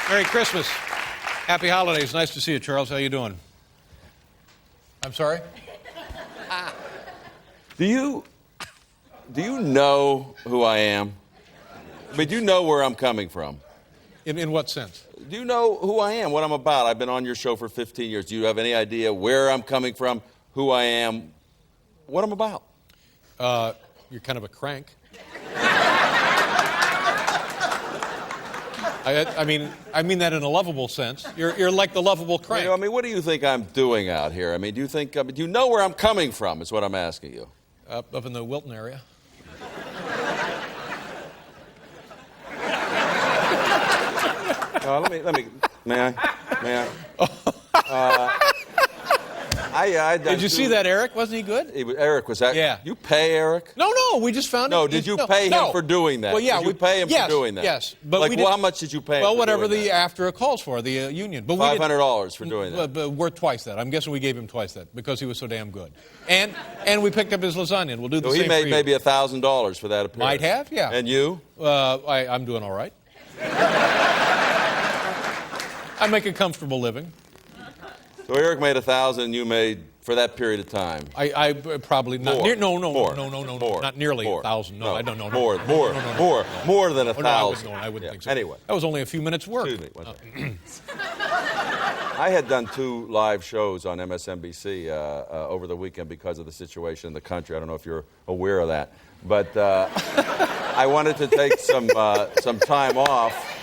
Merry Christmas. Happy holidays. Nice to see you, Charles. How you doing? I'm sorry? Do you know who I am? I mean, do you know where I'm coming from? In what sense? Do you know who I am, what I'm about? I've been on your show for 15 years. Do you have any idea where I'm coming from, who I am, what I'm about? You're kind of a crank. I mean that in a lovable sense. You're like the lovable crank. I mean, what do you think I'm doing out here? I mean, do you know where I'm coming from is what I'm asking you. Up in the Wilton area. May I? Did you see that, Eric? Wasn't he good? Eric, was that? Yeah. You pay Eric? No, we just found No, it. did you pay him for doing that? Well, yeah. Did you pay him for doing that? Yes. But like, we did, how much did you pay him well, for whatever doing the that? AFTRA calls for, the union. But $500 for doing that. But worth twice that. I'm guessing we gave him twice that because he was so damn good. And we picked up his lasagna, and we'll do the So same he made for you. maybe $1,000 for that appearance. Might have, yeah. And you? I'm doing all right. I make a comfortable living. So Eric made $1,000, and you made for that period of time. I probably not. More. No, More. not nearly More. 1,000. No, I don't know. More than 1,000. I wouldn't think so. Anyway, that was only a few minutes' work. excuse me. One second. I had done 2 live shows on MSNBC over the weekend because of the situation in the country. I don't know if you're aware of that, but I wanted to take some time off.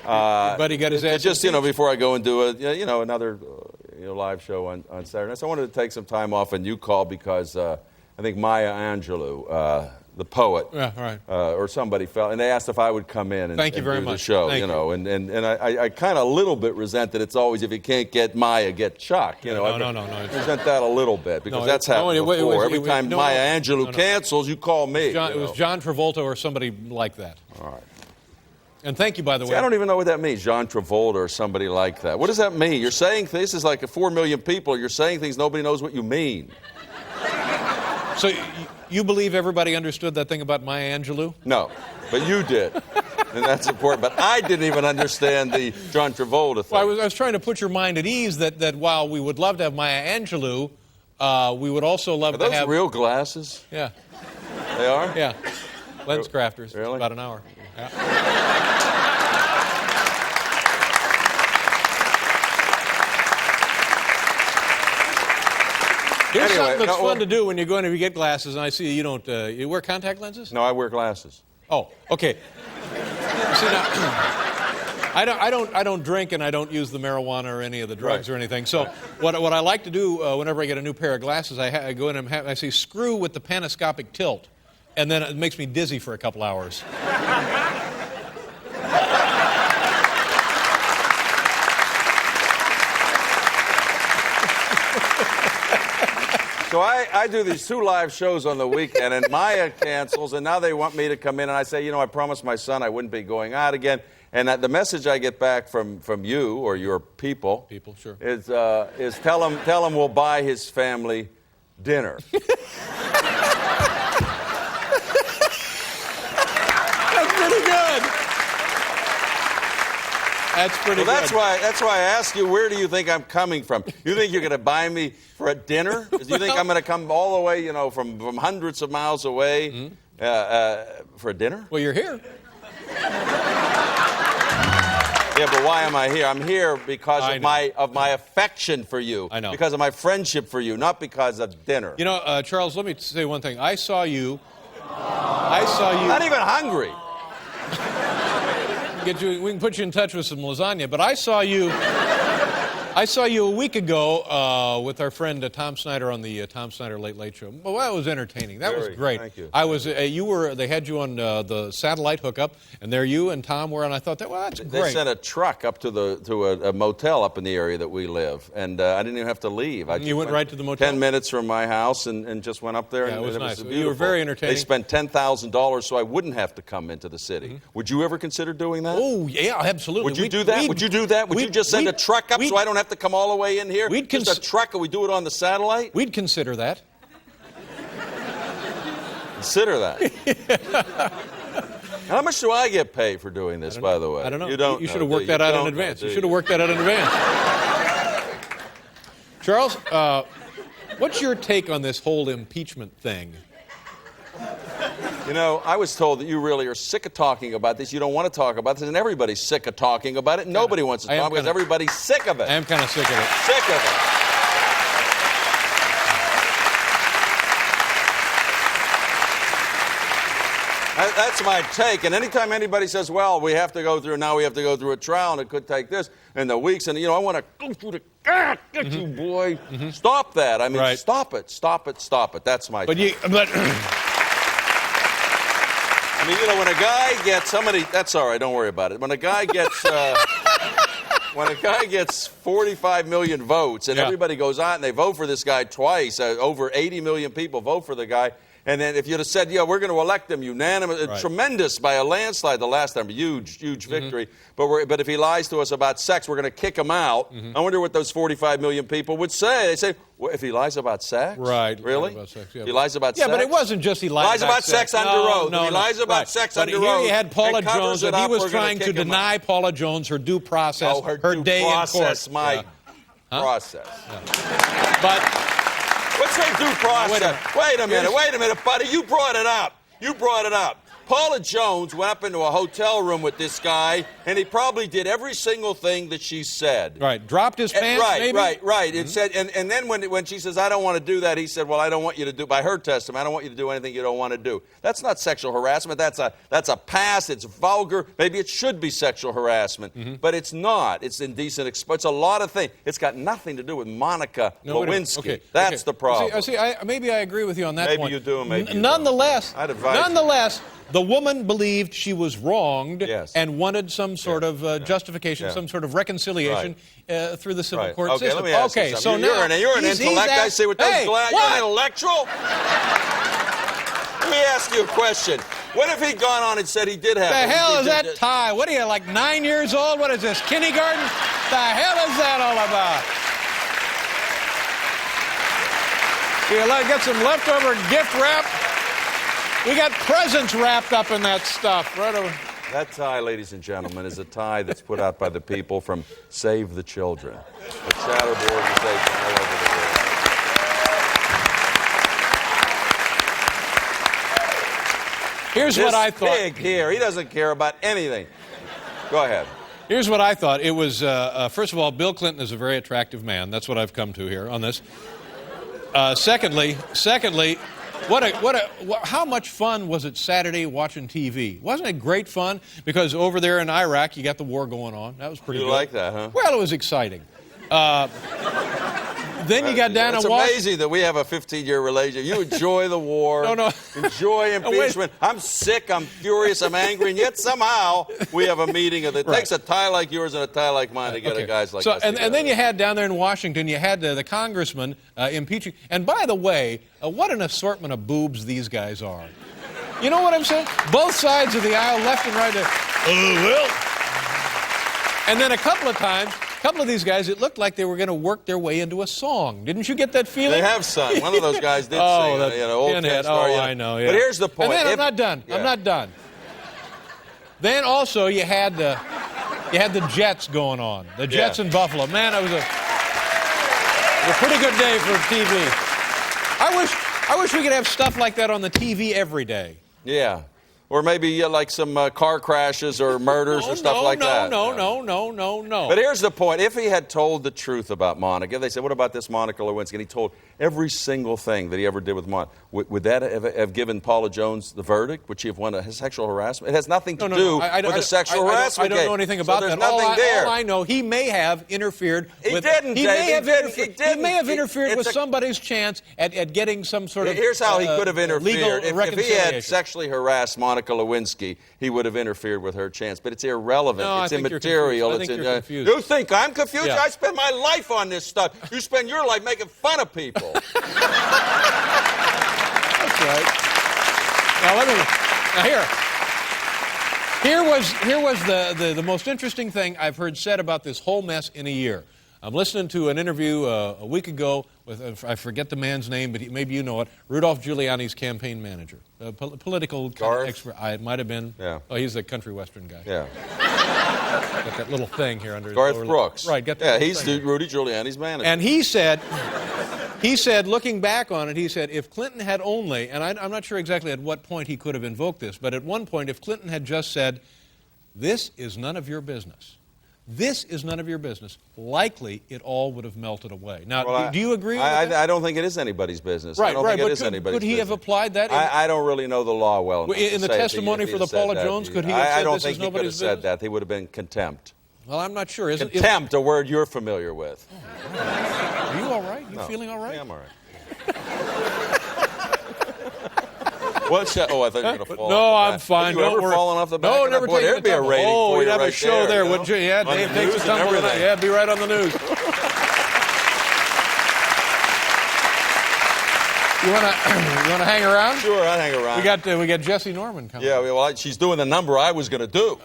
But he got his ass. Just before I go and do another live show on Saturday. So I wanted to take some time off, and you called because I think Maya Angelou, the poet, or somebody felt, and they asked if I would come in and, Thank you very do the much. show. Thank you. And I kind of a little bit resent that it's always if you can't get Maya, get Chuck. No. I resent that a little bit because that's happened before. Every time Maya Angelou cancels, you call me. It was John Travolta or somebody like that. All right. And thank you, by the way. I don't even know what that means, John Travolta or somebody like that. What does that mean? You're saying this is like 4 million people. You're saying things nobody knows what you mean. So you believe everybody understood that thing about Maya Angelou? No, but you did. And that's important. But I didn't even understand the John Travolta thing. Well, I was trying to put your mind at ease that while we would love to have Maya Angelou, we would also love to have... Are those real glasses? Yeah. They are? Yeah. Lens crafters. Really? About an hour. Yeah. Here's something that's fun to do when you're going to get glasses, and I see you don't. You wear contact lenses? No, I wear glasses. Oh, okay. See now, I don't drink and I don't use the marijuana or any of the drugs or anything. So what I like to do whenever I get a new pair of glasses, I go in and I say screw with the panoscopic tilt, and then it makes me dizzy for a couple hours. So I do these 2 live shows on the weekend, and Maya cancels, and now they want me to come in, and I say, I promised my son I wouldn't be going out again. And the message I get back from you or your people, sure, is tell him we'll buy his family dinner. That's pretty good. That's pretty good. That's why I ask you, where do you think I'm coming from? You think you're going to buy me for a dinner? Do you think I'm going to come all the way, from hundreds of miles away for a dinner? Well, you're here. Yeah, but why am I here? I'm here because of my affection for you. I know. Because of my friendship for you, not because of dinner. Charles, let me say one thing. I saw you I saw you. Not even hungry. We can put you in touch with some lasagna, but I saw you. I saw you a week ago with our friend Tom Snyder on the Tom Snyder Late Late Show. Well, that was entertaining. That was great. Thank you. I was. They had you on the satellite hookup, and there you and Tom were, and I thought that's great. They sent a truck up to a motel up in the area that we live, and I didn't even have to leave. You went right to the motel? 10 minutes from my house and just went up there. Yeah, and it was nice. You were very entertaining. They spent $10,000 so I wouldn't have to come into the city. Mm-hmm. Would you ever consider doing that? Oh, yeah, absolutely. Would you do that? Would you do that? Would you just send a truck up so I don't have to come all the way in here? Just a truck, and we do it on the satellite? We'd consider that. Consider that. How much do I get paid for doing this, by the way? I don't know. You don't. You should have worked that out in advance. You should have worked that out in advance. Charles, what's your take on this whole impeachment thing? You know, I was told that you really are sick of talking about this. You don't want to talk about this, and everybody's sick of talking about it. Nobody wants to talk because everybody's sick of it. I am kind of sick of it. Sick of it. That's my take. And anytime anybody says, well, we have to go through a trial, and it could take this, and the weeks, and, I want to go through the, get you, boy. Mm-hmm. Stop that. I mean, stop it. That's my take. I mean, when a guy gets that's all right, don't worry about it. When a guy gets 45 million votes and everybody goes out and they vote for this guy twice, over 80 million people vote for the guy, and then if you'd have said, we're going to elect him unanimous, tremendous by a landslide the last time, huge victory, but if he lies to us about sex, we're going to kick him out. I wonder what those 45 million people would say. They'd say, well, if he lies about sex? Right. Really? About sex, He lies about sex? Yeah, but it wasn't just he lies about sex. Under oath. No, he lies about sex under oath. But here you had Paula Jones, and he was trying to deny Paula Jones her due process, her day in court. Process. Yeah. But what's her due process? Wait a minute, buddy. You brought it up. Paula Jones went up into a hotel room with this guy, and he probably did every single thing that she said. Right. Dropped his pants, maybe? Right. Mm-hmm. It said, and then when she says, I don't want to do that, he said, well, I don't want you to do, by her testimony, I don't want you to do anything you don't want to do. That's not sexual harassment. That's a pass. It's vulgar. Maybe it should be sexual harassment, but it's not. It's indecent. It's a lot of things. It's got nothing to do with Monica Lewinsky. Okay. That's the problem. Maybe I agree with you on that point. Maybe you do, maybe you Nonetheless, don't. I'd advise you. The woman believed she was wronged and wanted some sort of justification, some sort of reconciliation through the civil court system. Let me ask you something. Now you're an intellect. I see with those glasses. You're an intellectual? Let me ask you a question. What if he'd gone on and said he did have The hell is that tie? What are you, like 9 years old? What is this, kindergarten? The hell is that all about? You got some leftover gift wrap? We got presents wrapped up in that stuff. Right over. That tie, ladies and gentlemen, is a tie that's put out by the people from Save the Children, a charitable organization all over the world. Here's what I thought. This pig here, he doesn't care about anything. Go ahead. Here's what I thought. It was, first of all, Bill Clinton is a very attractive man. That's what I've come to here on this. Secondly, how much fun was it Saturday watching TV? Wasn't it great fun? Because over there in Iraq, you got the war going on. That was pretty good. You like that, huh? Well, it was exciting. Then you got down and watched. It's amazing that we have a 15-year relationship. You enjoy the war. No. Enjoy impeachment. I'm sick, I'm furious, I'm angry, and yet somehow we have a meeting. It takes a tie like yours and a tie like mine to get a guys like us. And then you had down there in Washington, you had the congressman impeaching. And by the way, what an assortment of boobs these guys are. You know what I'm saying? Both sides of the aisle, left and right. And then a couple of these guys, it looked like they were going to work their way into a song. Didn't you get that feeling? They have sung. One of those guys did sing. Old Pinhead. I know. Yeah. But here's the point. And then I'm not done. I'm not done. Then also you had the Jets going on. The Jets in Buffalo. Man, it was a pretty good day for TV. I wish we could have stuff like that on the TV every day. Yeah. Or maybe like some car crashes or murders or stuff like that. No. But here's the point. If he had told the truth about Monica, they said, what about this Monica Lewinsky? And he told every single thing that he ever did with Mont, would that have given Paula Jones the verdict? Would she have won a sexual harassment? It has nothing to do with the sexual harassment I don't know anything about that. All I know, he may have interfered with... He may have interfered with somebody's chance at getting some sort of Here's how he could have interfered. If he had sexually harassed Monica Lewinsky, he would have interfered with her chance. But it's irrelevant. No, it's immaterial. I think you're confused. You think I'm confused? Yeah. I spend my life on this stuff. You spend your life making fun of people. That's right. Here was the most interesting thing I've heard said about this whole mess in a year. I'm listening to an interview a week ago with, I forget the man's name, but maybe you know it, Rudolph Giuliani's campaign manager, political expert. It might have been. Yeah. Oh, he's a country western guy. Yeah. Got that little thing here under his Garth lower Brooks. Right. Got that he's Rudy Giuliani's manager. And he said, looking back on it, he said, if Clinton had only, and I'm not sure exactly at what point he could have invoked this, but at one point, if Clinton had just said, this is none of your business. This is none of your business. Likely, it all would have melted away. Now, do you agree with that? I don't think it is anybody's business. Right, I don't think it is but anybody's could he business. have applied that? I don't really know the law well enough. In the testimony for the Paula Jones, could he have said this is nobody's business? I don't think he could have said that. He would have been contempt. Well, I'm not sure. Contempt, a word you're familiar with. Are you all right? You feeling all right? Yeah, I'm all right. What's that? Oh, I thought you were going to fall. No, I'm fine. Have you ever fallen off the back? No, never taken There'd be a rating for you'd you have right a show there, wouldn't you? Yeah, On Dave the takes news a tumble and tonight. everything. Yeah, it'd be right on the news. You want to hang around? Sure, I'll hang around. We got Jesse Norman coming. Yeah, well, she's doing the number I was going to do.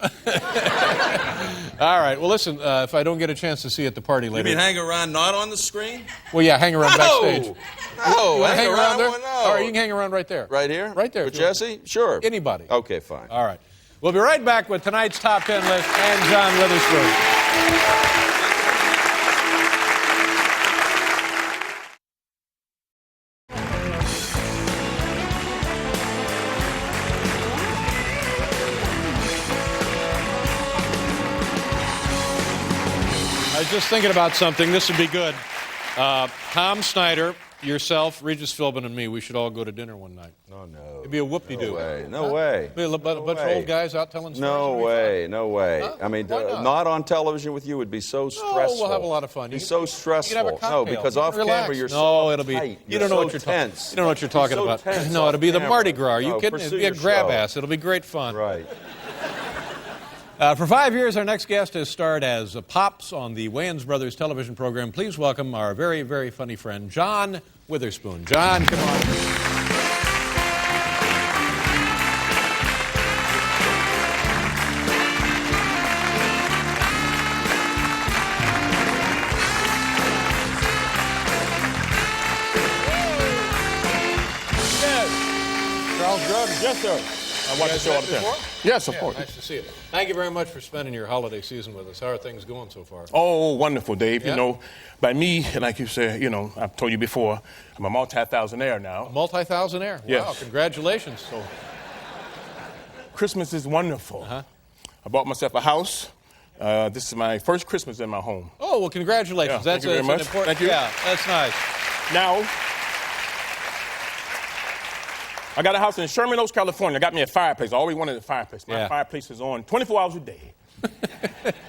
All right. Well, listen, if I don't get a chance to see you at the party later. You mean hang around not on the screen? Well, yeah, hang around backstage. No, hang around there? No. All right, you can hang around right there. Right here? Right there. With Jesse? Sure. Anybody. Okay, fine. All right. We'll be right back with tonight's Top 10 list and John Witherspoon. I was just thinking about something. This would be good. Tom Snyder, yourself, Regis Philbin, and me, we should all go to dinner one night. No. It'd be a whoop-de-doo. No way. Be a bunch of old guys out telling stories. No way. Huh? I mean, Why not? not on television with you would be so stressful. Oh, we'll have a lot of fun. It'd be so stressful. You can have a cocktail. No, because off Relax. camera you're no, so it'll be. tight. You don't know so what you're tense. You don't know what you're talking You're so about. tense No, it'll be the off Mardi camera. Gras. Are you kidding? pursue It'll be a your grab show. ass. It'll be great fun. Right. For 5 years, our next guest has starred as Pops on the Wayans Brothers television program. Please welcome our very, very funny friend, John Witherspoon. John, come on. Charles Grodin. Yes, sir. I watch the show all the time. Yes, of course. Nice to see you. Thank you very much for spending your holiday season with us. How are things going so far? Oh, wonderful, Dave. Yeah? You know, by me, like you said, you know, I've told you before, I'm a multi-thousandaire now. Multi-thousandaire? Yes. Wow, congratulations. So, Christmas is wonderful. Uh-huh. I bought myself a house. This is my first Christmas in my home. Oh, well, congratulations. Yeah, thank you very much. An important, Thank you. Yeah, that's nice. Now, I got a house in Sherman Oaks, California. I got me a fireplace. I always wanted a fireplace. My fireplace is on 24 hours a day,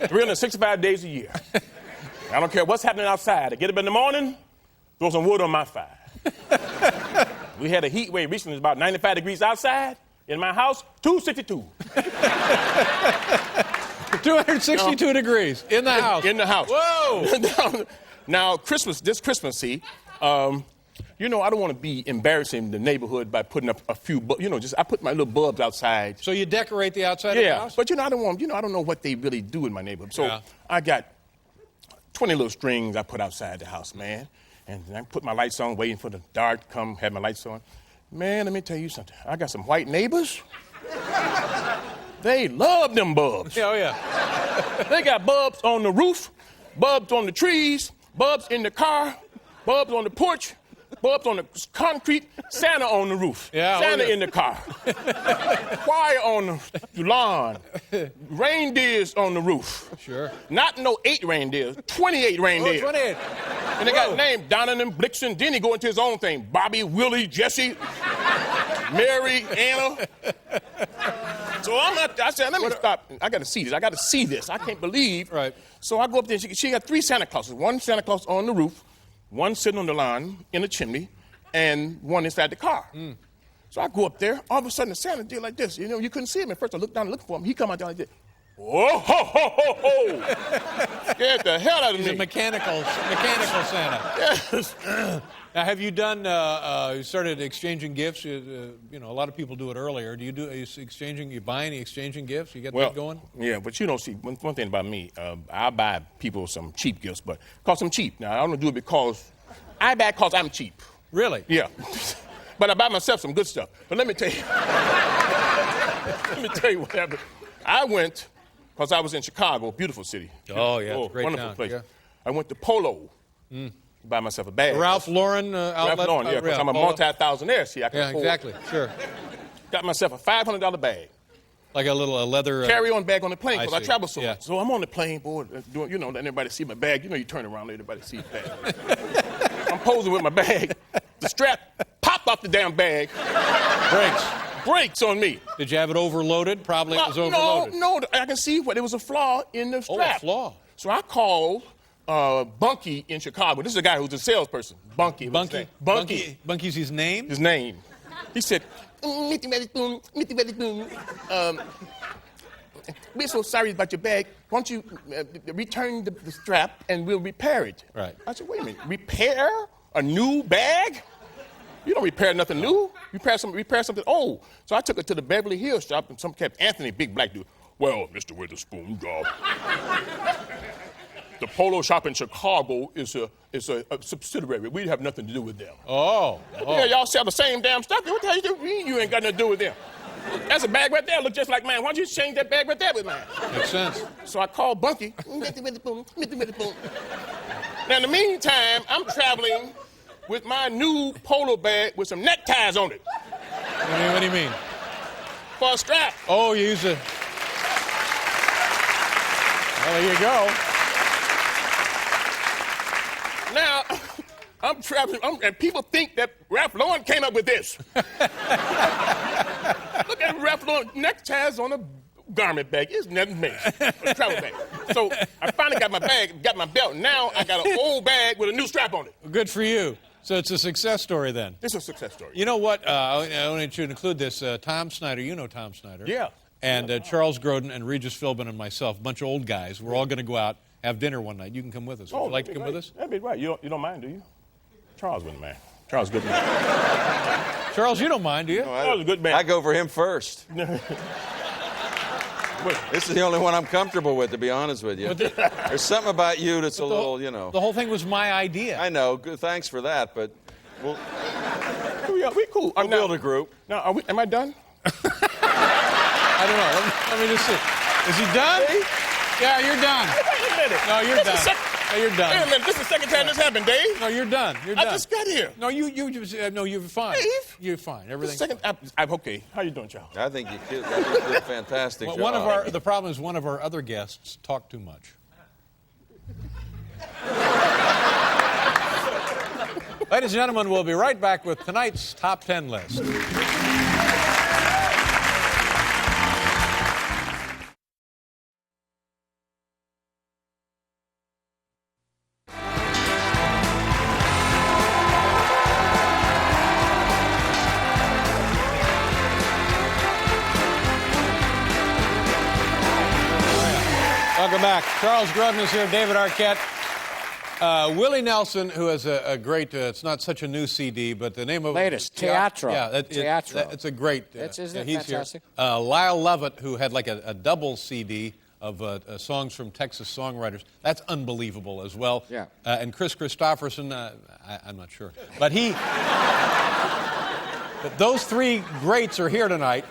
365 days a year. I don't care what's happening outside. I get up in the morning, throw some wood on my fire. We had a heat wave recently. It was about 95 degrees outside. In my house, 262. 262 degrees in the house. In the house. Whoa! Now, this Christmas, see, you know, I don't want to be embarrassing the neighborhood by putting up a few, I put my little bulbs outside. So you decorate the outside of the house? But I don't know what they really do in my neighborhood. So I got 20 little strings I put outside the house, man. And I put my lights on, waiting for the dark to come, have my lights on. Man, let me tell you something. I got some white neighbors. They love them bulbs. Oh, yeah. They got bulbs on the roof, bulbs on the trees, bulbs in the car, bulbs on the porch, bulbs on the concrete, Santa on the roof, Santa in the car, choir on the lawn, reindeers on the roof. Sure. Not no 8 reindeers, 28 reindeers. Oh, 28. And they got named Donnan and Blixen. Then he go into his own thing. Bobby, Willie, Jesse, Mary, Anna. So I said, let me stop. I got to see this. I got to see this. I can't believe. Right. So I go up there. She got 3 Santa Clauses. One Santa Claus on the roof, one sitting on the lawn in the chimney, and one inside the car. So I go up there. All of a sudden, the Santa did like this. You know, you couldn't see him at first. I looked down and looked for him. He come out there like this. Whoa, ho, ho, ho, ho. Scared the hell out of me. He's a mechanical Santa. Yes. Now, have you done, you started exchanging gifts? You know, a lot of people do it earlier. Do you do exchanging, you buy any exchanging gifts? You get that going? Yeah, but you don't see, one thing about me, I buy people some cheap gifts, but because I'm cheap. Now, I don't do it because, I buy because I'm cheap. Really? Yeah. But I buy myself some good stuff. But let me tell you, what happened. I went, because I was in Chicago, beautiful city. Oh, yeah, it's a great wonderful town. place. Yeah. I went to Polo. Buy myself a bag. Ralph Lauren outlet? Ralph Lauren, yeah, because I'm a multi-thousandaire. See, I can afford. Exactly, sure. Got myself a $500 bag. Like a little leather... carry-on bag on the plane, because I see. travel so Yeah. much. So I'm on the plane, boy, doing, you know, letting everybody see my bag. You know, you turn around, let everybody see your bag. I'm posing with my bag. The strap popped off the damn bag. Breaks on me. Did you have it overloaded? Probably it was overloaded. No, I can see what, there was a flaw in the strap. Oh, a flaw. So I called Bunky in Chicago. This is a guy who's a salesperson. Bunky. Bunky's his name? His name. He said, we're so sorry about your bag. Why don't you return the strap and we'll repair it? Right. I said, wait a minute, repair a new bag? You don't repair nothing new. Repair something old. So I took it to the Beverly Hills shop, and some kept Anthony, big black dude. Well, Mr. Witherspoon, the Polo shop in Chicago is a subsidiary. We have nothing to do with them. Oh. Yeah, y'all sell the same damn stuff. What the hell you mean you ain't got nothing to do with them? That's a bag right there. Look just like mine. Why don't you change that bag right there with mine? Makes sense. So I called Bunky. Now, in the meantime, I'm traveling with my new polo bag with some neckties on it. What do you mean? For a strap. Oh, you use it. Well, there you go. Now, I'm traveling, and people think that Ralph Lauren came up with this. Look at Ralph Lauren neckties on a garment bag. It's nothing amazing. A travel bag. So I finally got my bag, got my belt. Now I got an old bag with a new strap on it. Good for you. So it's a success story then. It's a success story. You know what? I wanted to include this. Tom Snyder, you know Tom Snyder. Yeah. And Charles Grodin and Regis Philbin and myself, a bunch of old guys. We're all going to go out, have dinner one night. You can come with us. Would you like to come with us? That'd be right. You don't mind, do you? Charles wouldn't mind. Charles is a good man. Charles, you don't mind, do you? No, Charles is a good man. I go for him first. This is the only one I'm comfortable with, to be honest with you. There's something about you that's a little, you know. The whole thing was my idea. I know. Good, thanks for that, but we'll We cool. we'll build a group. Now, am I done? I don't know. Let me just see. Is he done? Yeah, you're done. Wait a minute. No, you're done. No, you're done. Wait a minute. This is the second time this happened, Dave. No, you're done. You're I done. just got here. No, you're fine. Dave? You're fine. Everything's Second, I'm okay. How you doing, Charles? I think you did a fantastic job. the problem is one of our other guests talked too much. Ladies and gentlemen, we'll be right back with tonight's top 10 list. Welcome back. Charles Grodin is here, David Arquette. Willie Nelson, who has a great, it's not such a new CD, but the name of Latest, Teatro. Yeah, Teatro. it's a great. Isn't it he's fantastic? Here. Lyle Lovett, who had like a double CD of songs from Texas songwriters. That's unbelievable as well. Yeah. And Chris Christopherson, I'm not sure. But but those three greats are here tonight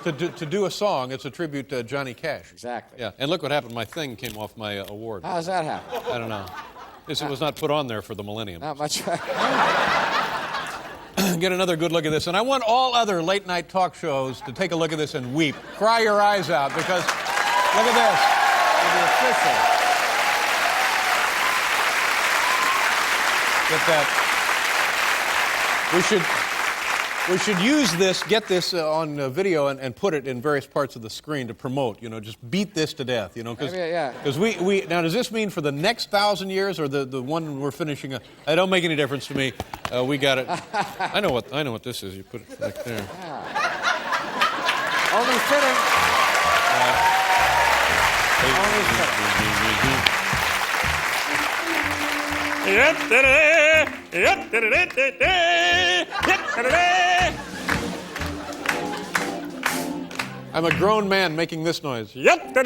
to do a song. It's a tribute to Johnny Cash. Exactly. Yeah. And look what happened. My thing came off my award. How does that happen? I don't know. It was not put on there for the millennium. Not much. Get another good look at this. And I want all other late-night talk shows to take a look at this and weep. Cry your eyes out, because look at this. The official. Get that. We should use this, get this on video and put it in various parts of the screen to promote, just beat this to death, because we now, does this mean for the next 1,000 years or the one we're finishing? It don't make any difference to me. We got it. I know what this is. You put it like there. Only fitting. Only fitting. I'm a grown man making this noise. Stop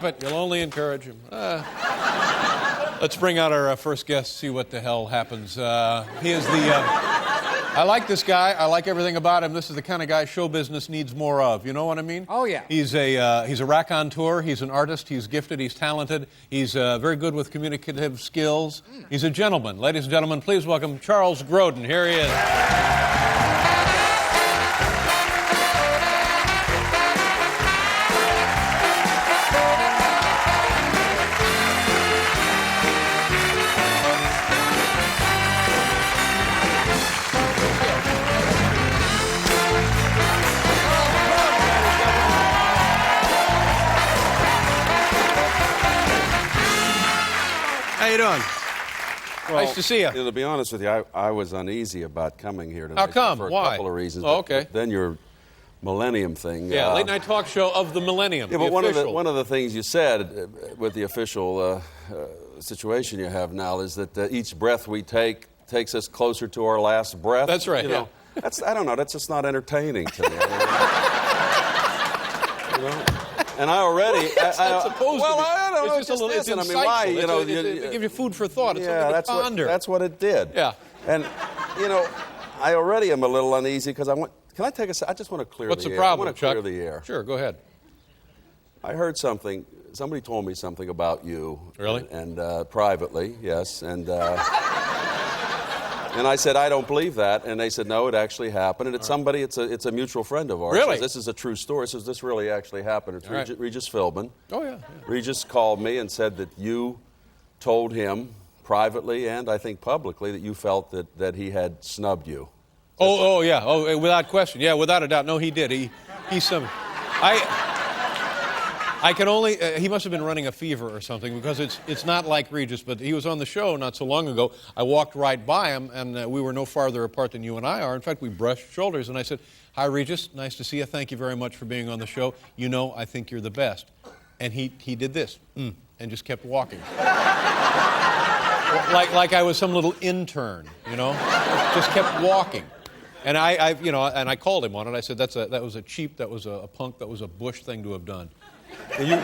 it. You'll only encourage him. Let's bring out our first guest, see what the hell happens. He is the... I like this guy. I like everything about him. This is the kind of guy show business needs more of. You know what I mean? Oh, yeah. He's a raconteur. He's an artist. He's gifted. He's talented. He's very good with communicative skills. He's a gentleman. Ladies and gentlemen, please welcome Charles Grodin. Here he is. How you doing? Well, nice to see you. To be honest with you, I was uneasy about coming here tonight. How come? For a Why? couple of reasons. Oh, okay. But then your millennium thing. Yeah, late night talk show of the millennium. Yeah, but one of the things you said with the official situation you have now is that each breath we take takes us closer to our last breath. That's right. I don't know. That's just not entertaining to me. And I already. It's not supposed to be. I don't know. It's just a little. It's I mean, insightful. why? It gives you food for thought. It's yeah, something to ponder. that's what it did. Yeah. And I already am a little uneasy because I want. Can I take a? I just want to clear What's the the air. problem, I want to Chuck? clear the air. Sure, go ahead. I heard something. Somebody told me something about you. Really? And privately, yes. And I said, I don't believe that. And they said, no, it actually happened. And it's somebody, it's a mutual friend of ours. Really? This is a true story. Says this really actually happened. It's Right. Regis Philbin. Oh, yeah. Regis called me and said that you told him privately and I think publicly that you felt that he had snubbed you. Oh, yeah. Oh, without question. Yeah, without a doubt. No, he did. He I can only, he must have been running a fever or something because it's not like Regis, but he was on the show not so long ago. I walked right by him, and we were no farther apart than you and I are. In fact, we brushed shoulders, and I said, hi, Regis, nice to see you. Thank you very much for being on the show. I think you're the best. And he did this, and just kept walking. like I was some little intern, just kept walking. And I called him on it. I said, that was a cheap, that was a punk, that was a Bush thing to have done. You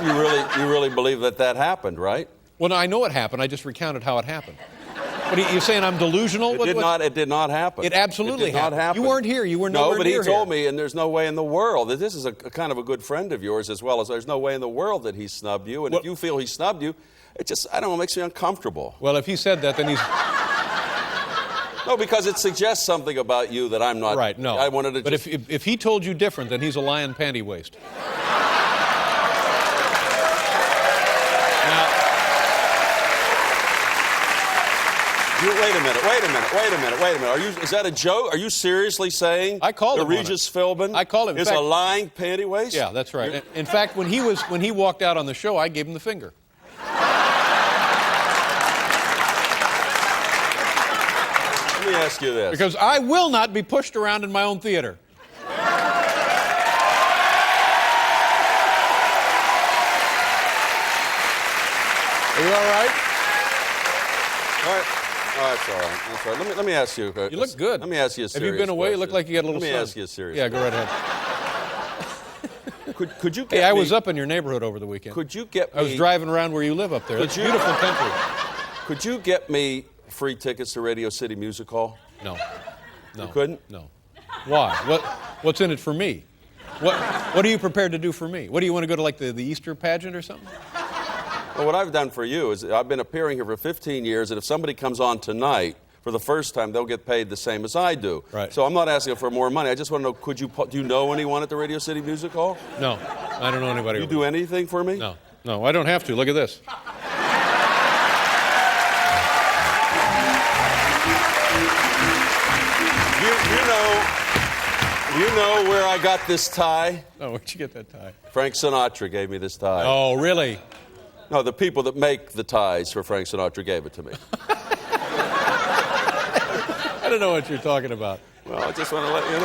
really believe that happened, right? Well, no, I know it happened. I just recounted how it happened. What are you saying? I'm delusional? It did not happen. It absolutely happened. You weren't here. You were nowhere near here. No, but he told me, and there's no way in the world that this is a kind of a good friend of yours as well as there's no way in the world that he snubbed you. And if you feel he snubbed you, it just, I don't know, makes me uncomfortable. Well, if he said that, then he's... No, because it suggests something about you that I'm not... Right, no. I wanted to but if he told you different, then he's a lion panty waist. Wait a minute. Is that a joke? Are you seriously saying I called him Regis Philbin I called him. is a lying panty waist? Yeah, that's right. In fact, when he walked out on the show, I gave him the finger. Let me ask you this. Because I will not be pushed around in my own theater. Are you all right? All right. That's all right. That's all right. Let me ask you. You look good. Let me ask you a serious Have you been away? question. You look like you got a little Let me sun. ask you a serious Yeah, go right ahead. Could you get Hey, I me, was up in your neighborhood over the weekend. Could you get me... I was driving around where you live up there. It's beautiful country. Could you get me free tickets to Radio City Music Hall? No. You couldn't? No. Why? What's in it for me? What are you prepared to do for me? What do you want to go to, like the Easter pageant or something? Well, what I've done for you is I've been appearing here for 15 years, and if somebody comes on tonight for the first time, they'll get paid the same as I do. Right. So I'm not asking for more money. I just want to know, do you know anyone at the Radio City Music Hall? No, I don't know anybody. You do anything for me? No, I don't have to. Look at this. You know where I got this tie? Oh, where'd you get that tie? Frank Sinatra gave me this tie. Oh, really? No, the people that make the ties for Frank Sinatra gave it to me. I don't know what you're talking about. Well, I just want to let you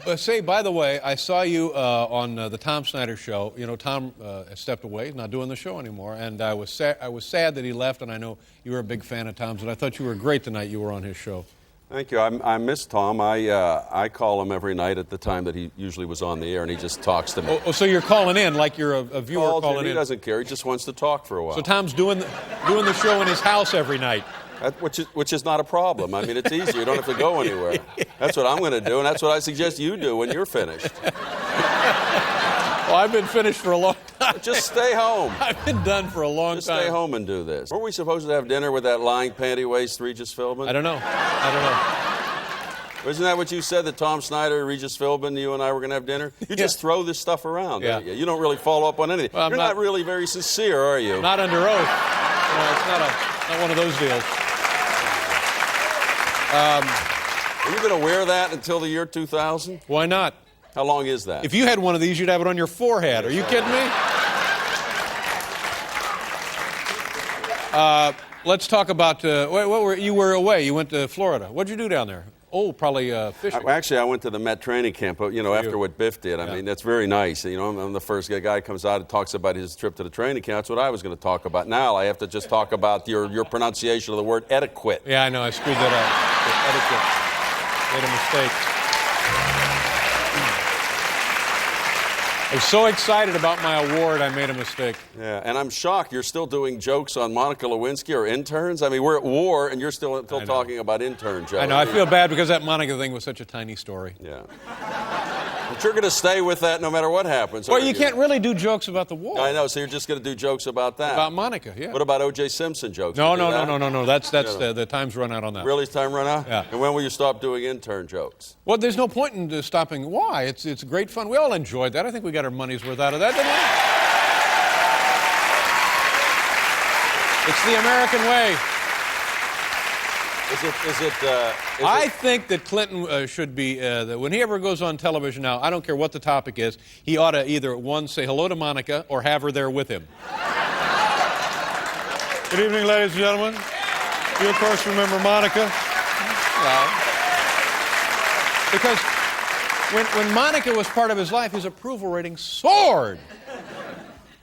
know. Say, by the way, I saw you on the Tom Snyder show. You know, Tom stepped away. He's not doing the show anymore. And I was sad that he left, and I know you were a big fan of Tom's, and I thought you were great the night you were on his show. Thank you. I miss Tom. I call him every night at the time that he usually was on the air, and he just talks to me. Oh, so you're calling in like you're a viewer calling in? He doesn't care. He just wants to talk for a while. So Tom's doing the show in his house every night. Which is not a problem. I mean, it's easy. You don't have to go anywhere. That's what I'm going to do, and that's what I suggest you do when you're finished. Well, I've been finished for a long time. Just stay home. I've been done for a long time. Just stay home and do this. Weren't we supposed to have dinner with that lying panty waist Regis Philbin? I don't know. Isn't that what you said, that Tom Snyder, Regis Philbin, you and I were going to have dinner? You just throw this stuff around, don't you? You don't really follow up on anything. Well, you're not really very sincere, are you? Not under oath. No, it's not one of those deals. Are you going to wear that until the year 2000? Why not? How long is that? If you had one of these, you'd have it on your forehead. Are you kidding me? Let's talk about, you were away. You went to Florida. What'd you do down there? Oh, probably fishing. Actually, I went to the Met training camp, after what Biff did. I mean, that's very nice. I'm the first guy comes out and talks about his trip to the training camp. That's what I was going to talk about. Now I have to just talk about your pronunciation of the word etiquette. Yeah, I know. I screwed that up. Etiquette. Made a mistake. I was so excited about my award, I made a mistake. Yeah, and I'm shocked you're still doing jokes on Monica Lewinsky or interns. I mean, we're at war, and you're still talking about intern jokes. I know. I feel bad because that Monica thing was such a tiny story. Yeah. But you're going to stay with that no matter what happens. Well, you can't really do jokes about the war. I know, so you're just going to do jokes about that. About Monica, yeah. What about O.J. Simpson jokes? No. That's the time's run out on that. Really, time run out? Yeah. And when will you stop doing intern jokes? Well, there's no point in stopping. Why? It's great fun. We all enjoyed that. I think we got our money's worth out of that, didn't we? It's the American way. I think that Clinton should be, when he ever goes on television now, I don't care what the topic is, he ought to either, one, say hello to Monica or have her there with him. Good evening, ladies and gentlemen. You, of course, remember Monica. Well, because when Monica was part of his life, his approval rating soared.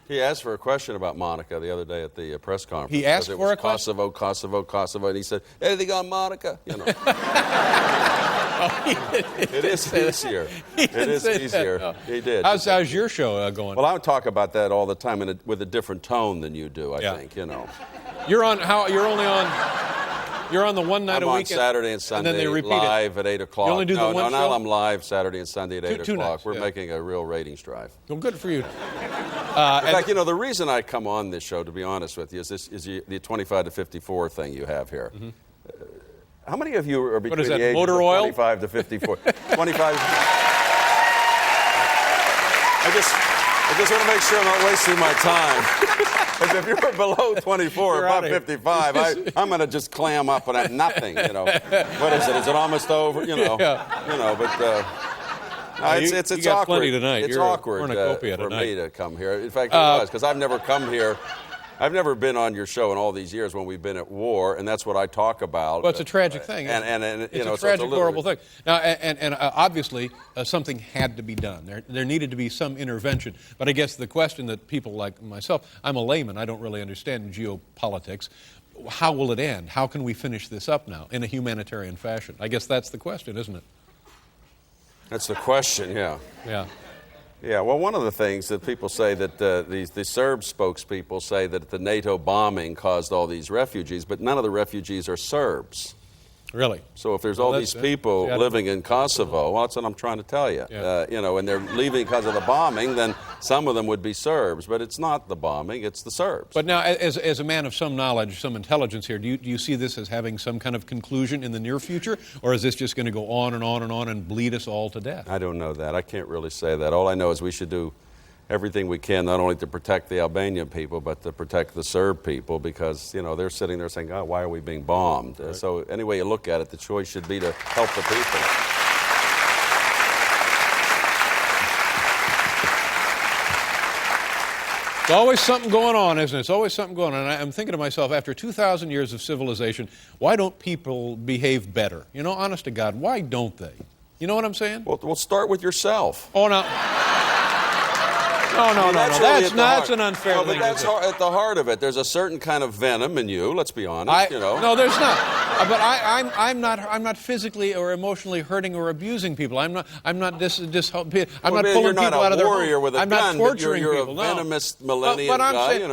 He asked for a question about Monica the other day at the press conference. He asked for a question? Kosovo, and he said, anything on Monica? He is easier. It is easier. No. He did. How's your show going? Well, I would talk about that all the time with a different tone than you do, I think, You're on, you're on the one night I'm a on week. Saturday and Sunday, and then they repeat live at 8 o'clock. You only do the one show? Now I'm live Saturday and Sunday at 8 o'clock. Nights, We're making a real ratings drive. Well, good for you. In fact, the reason I come on this show, to be honest with you, is the 25 to 54 thing you have here. Mm-hmm. How many of you are between the ages of 25 to 54? 25. I just want to make sure I'm not wasting my time. Because if you're below 24 or above 55, I'm going to just clam up and have nothing. What is it? Is it almost over? It's awkward. It's awkward for me to come here. In fact, it was, because I've never come here. I've never been on your show in all these years when we've been at war, and that's what I talk about. Well, it's a tragic thing. It's a tragic, horrible thing. Now, obviously, something had to be done. There needed to be some intervention. But I guess the question that people like myself, I'm a layman, I don't really understand geopolitics. How will it end? How can we finish this up now in a humanitarian fashion? I guess that's the question, isn't it? That's the question, yeah. Yeah. Yeah, well, one of the things that people say that the Serb spokespeople say that the NATO bombing caused all these refugees, but none of the refugees are Serbs. Really? So if there's all these people living in Kosovo, well, that's what I'm trying to tell you. Yeah. And they're leaving because of the bombing, then some of them would be Serbs. But it's not the bombing, it's the Serbs. But now, as a man of some knowledge, some intelligence here, do you see this as having some kind of conclusion in the near future? Or is this just going to go on and on and on and bleed us all to death? I don't know that. I can't really say that. All I know is we should do everything we can, not only to protect the Albanian people, but to protect the Serb people, because, they're sitting there saying, God, why are we being bombed? Right. So any way you look at it, the choice should be to help the people. It's always something going on, isn't it? It's always something going on. And I'm thinking to myself, after 2,000 years of civilization, why don't people behave better? Honest to God, why don't they? You know what I'm saying? Well, start with yourself. Oh, no. No. That's an unfair thing. But that's at the heart of it. There's a certain kind of venom in you. Let's be honest. No, there's not. But I'm not physically or emotionally hurting or abusing people. I'm not pulling people out of their home. You're not a warrior with a I'm gun. not torturing you're people. a venomous millennium but I'm guy. saying,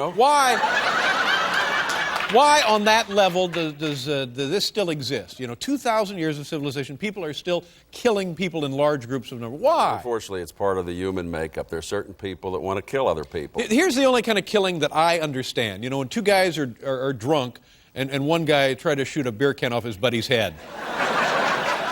Why on that level does this still exist? 2,000 years of civilization, people are still killing people in large groups of numbers. Why? Unfortunately, it's part of the human makeup. There are certain people that want to kill other people. Here's the only kind of killing that I understand. When two guys are drunk and one guy tried to shoot a beer can off his buddy's head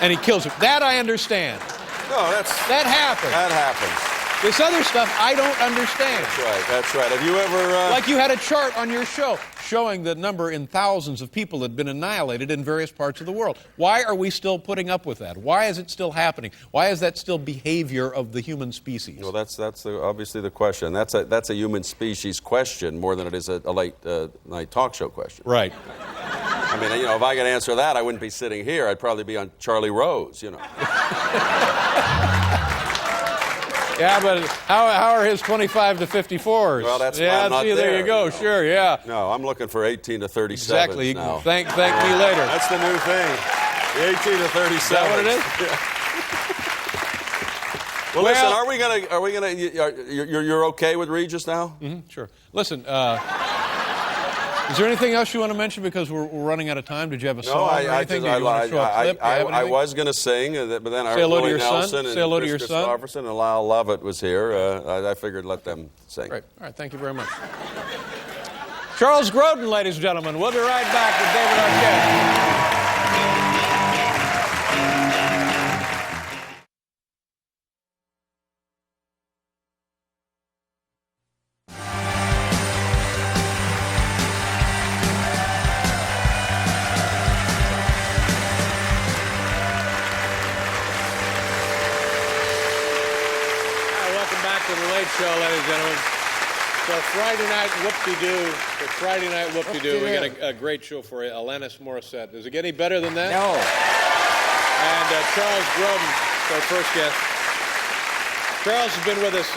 and he kills him. That I understand. No, that happens. That happens. This other stuff, I don't understand. That's right. Have you ever... Like you had a chart on your show showing the number in thousands of people that had been annihilated in various parts of the world. Why are we still putting up with that? Why is it still happening? Why is that still behavior of the human species? Well, that's obviously the question. That's a human species question more than it is a late night talk show question. Right. I mean, if I could answer that, I wouldn't be sitting here. I'd probably be on Charlie Rose, Yeah, but how are his 25 to 54s? Well, that's why I'm not there you go. Sure, yeah. No, I'm looking for 18 to 37s Exactly. You now. can thank me later. That's the new thing. The 18 to 37. Is that what it is? Yeah. Well, listen. Are we gonna? You're okay with Regis now? Mm-hmm, sure. Listen. Is there anything else you want to mention? Because we're running out of time. Did you have a song or anything? Did you want to show a clip? I was going to sing, but then Say hello to Willie your son. Nelson Say hello to and your Chris son. Christopherson and Lyle Lovett was here. I figured let them sing. Great. All right. Thank you very much. Charles Grodin, ladies and gentlemen. We'll be right back with David Arquette. Show, ladies and gentlemen. So Friday night whoop-de-doo. We got a great show for you. Alanis Morissette. Does it get any better than that? No. And Charles Grodin, our first guest. Charles has been with us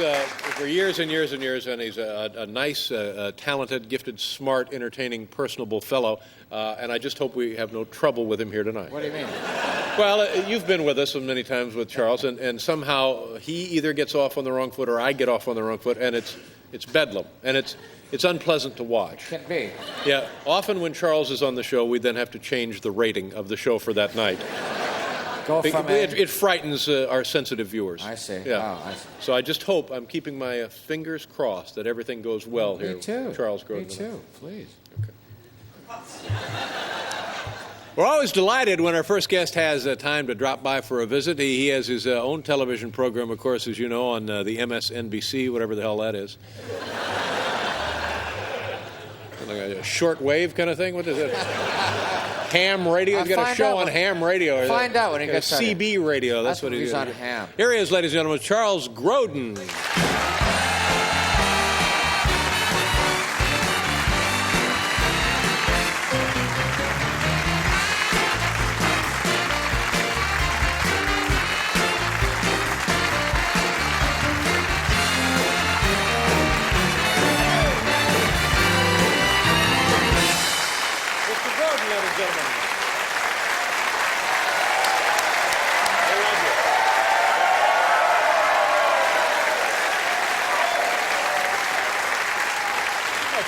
for years and years and years, and he's a nice, talented, gifted, smart, entertaining, personable fellow. And I just hope we have no trouble with him here tonight. What do you mean? Well, you've been with us many times with Charles, and somehow he either gets off on the wrong foot or I get off on the wrong foot, and it's bedlam, and it's unpleasant to watch. Can be. Yeah. Often when Charles is on the show, we then have to change the rating of the show for that night. It frightens our sensitive viewers. I see. Yeah. Oh, I see. So I just hope, I'm keeping my fingers crossed that everything goes well here. Me too. Charles Grodin. Me too. Please. Okay. We're always delighted when our first guest has time to drop by for a visit. He has his own television program, of course, as you know, on the MSNBC, whatever the hell that is. Like a shortwave kind of thing? What is it? Ham radio? He's got a show on ham radio. Find out when he gets started. CB radio. That's what he's on ham. Here he is, ladies and gentlemen, Charles Grodin.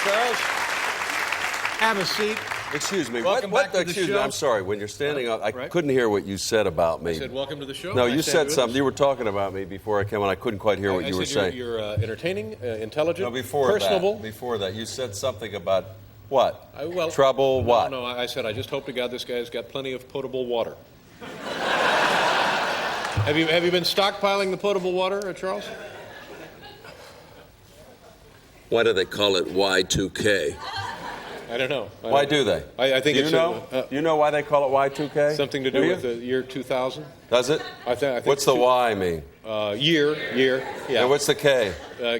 Charles, have a seat. Excuse me. Welcome back to the excuse me. show. I'm sorry. When you're standing up, I Right. couldn't hear what you said about me. I said, welcome to the show. No, Nice you to have said with something. us. You were talking about me before I came on. I couldn't quite hear what you were saying. You're entertaining, intelligent, No, before personable. that. Before that, you said something about what? Well, Trouble. What? No, I said I just hope to God this guy's got plenty of potable water. Have you been stockpiling the potable water, Charles? Why do they call it Y2K? I don't know. Why do they? I think do it's you know? Do you know why they call it Y2K? something to do with the year 2000. Does it? I think What's the Y mean? Year. Yeah. And what's the K?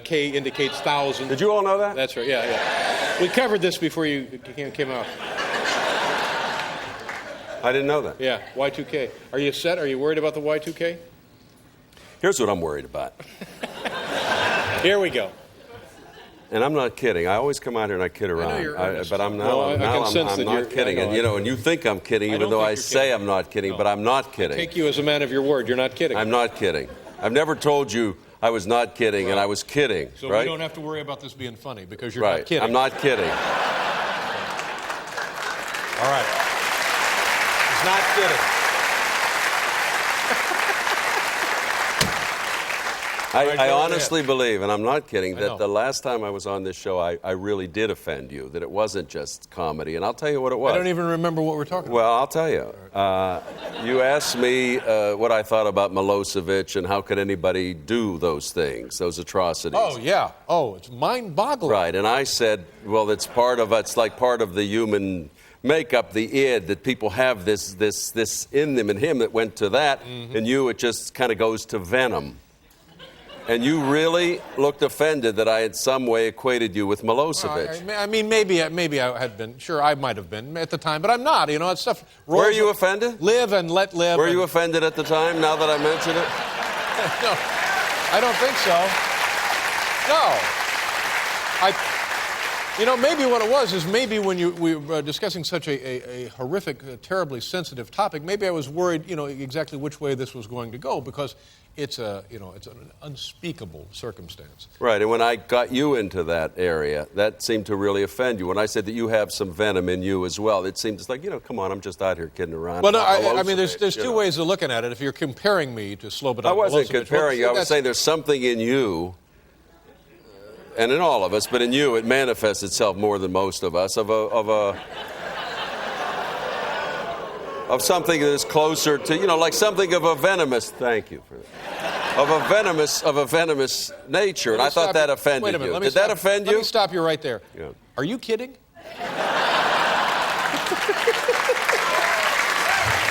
K indicates thousand. Did you all know that? That's right. Yeah. We covered this before you came out. I didn't know that. Yeah. Y2K. Are you set? Are you worried about the Y2K? Here's what I'm worried about. Here we go. And I'm not kidding. I always come out here and I kid around. you're earnest. But I'm Well, I can sense I'm that not you're- kidding. I know, And and you think I'm kidding, I even don't though think I you're say kidding. I'm not kidding. No. But I'm not kidding. Take you as a man of your word. You're not kidding. I'm not kidding. I've never told you I was not kidding, and I was kidding. So right? we don't have to worry about this being funny because you're Right. not kidding. I'm not kidding. All right. He's not kidding. I honestly believe, and I'm not kidding, I know. that the last time I was on this show, I really did offend you, that it wasn't just comedy. And I'll tell you what it was. I don't even remember what we're talking about. Well, I'll tell you. You asked me what I thought about Milosevic and how could anybody do those things, those atrocities. Oh, yeah. Oh, it's mind-boggling. Right, and I said, well, it's like part of the human makeup, the id, that people have this in them, and him that went to that, and you, it just kind of goes to venom. And you really looked offended that I in some way equated you with Milosevic. I mean, maybe I had been. Sure, I might have been at the time, but I'm not. You know, it's stuff. Were you offended? Live and let live. Were you offended at the time, now that I mention it? No, I don't think so. No. Maybe what it was is maybe when we were discussing such a horrific, terribly sensitive topic, maybe I was worried, exactly which way this was going to go because it's an unspeakable circumstance. Right, and when I got you into that area, that seemed to really offend you. When I said that you have some venom in you as well, it seemed just like, come on, I'm just out here kidding around. Well, no, I mean, there's two ways of looking at it. If you're comparing me to Slobodan I wasn't Milosevic, comparing you. I was saying there's something in you, and in all of us, but in you, it manifests itself more than most of us, of something that is closer to, like something of a venomous. Thank you for that. Of a venomous nature, and I thought that offended Wait a minute, you. let me Did that offend you? Let me stop you right there. Yeah. Are you kidding?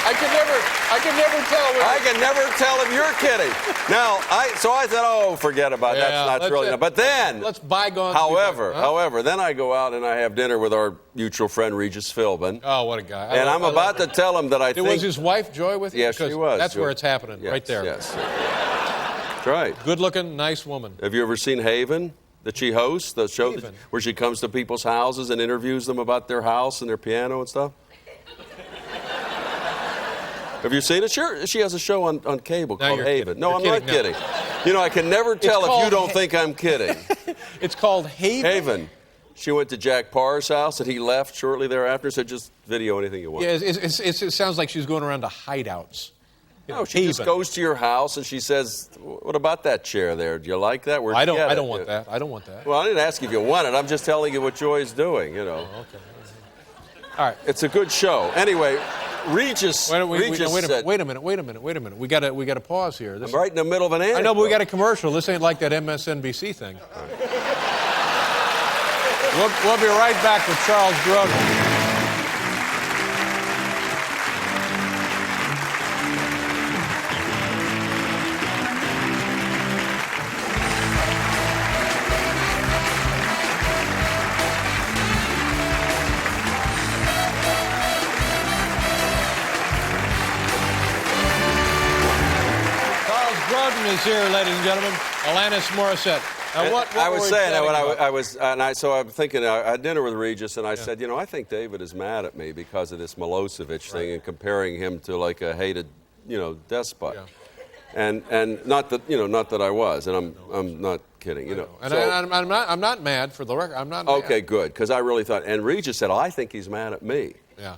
I can never tell. I can never tell if you're kidding. Now, so I said, oh, forget about it. Yeah, That's not really. But then, let's bygone. however, then I go out and I have dinner with our mutual friend Regis Philbin. Oh, what a guy! And I'm about to tell him that I think. Was his wife Joy with you? Yes, she Because was. That's Joy. where it's happening, Yes, right there. Yes. That's right. Good-looking, nice woman. Have you ever seen Haven? That she hosts, the show Haven. where she comes to people's houses and interviews them about their house and their piano and stuff? Have you seen it? Sure. She has a show on cable Now called you're Haven. kidding. No, You're I'm not kidding. kidding. I can never tell if called you don't think I'm kidding. It's called Haven. Haven. She went to Jack Parr's house and he left shortly thereafter, said just video anything you want. Yeah, it sounds like she's going around to hideouts. No, she just goes to your house and she says, what about that chair there? Do you like that? I don't want that. I don't want that. Well, I didn't ask you if you want it. I'm just telling you what Joy's doing, Okay. All right. It's a good show. Anyway, Regis said... Wait a minute. We got to pause here. I'm right in the middle of an anecdote. I know, but we got a commercial. This ain't like that MSNBC thing. We'll be right back with Charles Grodin. Grodin is here, ladies and gentlemen. Alanis Morissette. Now, what I was were we saying that chatting when about? I was, so I'm thinking, I had dinner with Regis, and I said, I think David is mad at me because of this Milosevic thing and comparing him to like a hated, despot. Yeah. And not that I was, and I'm not kidding, And So- I'm not mad, for the record. I'm not mad. Okay, good, because I really thought, and Regis said, I think he's mad at me. Yeah.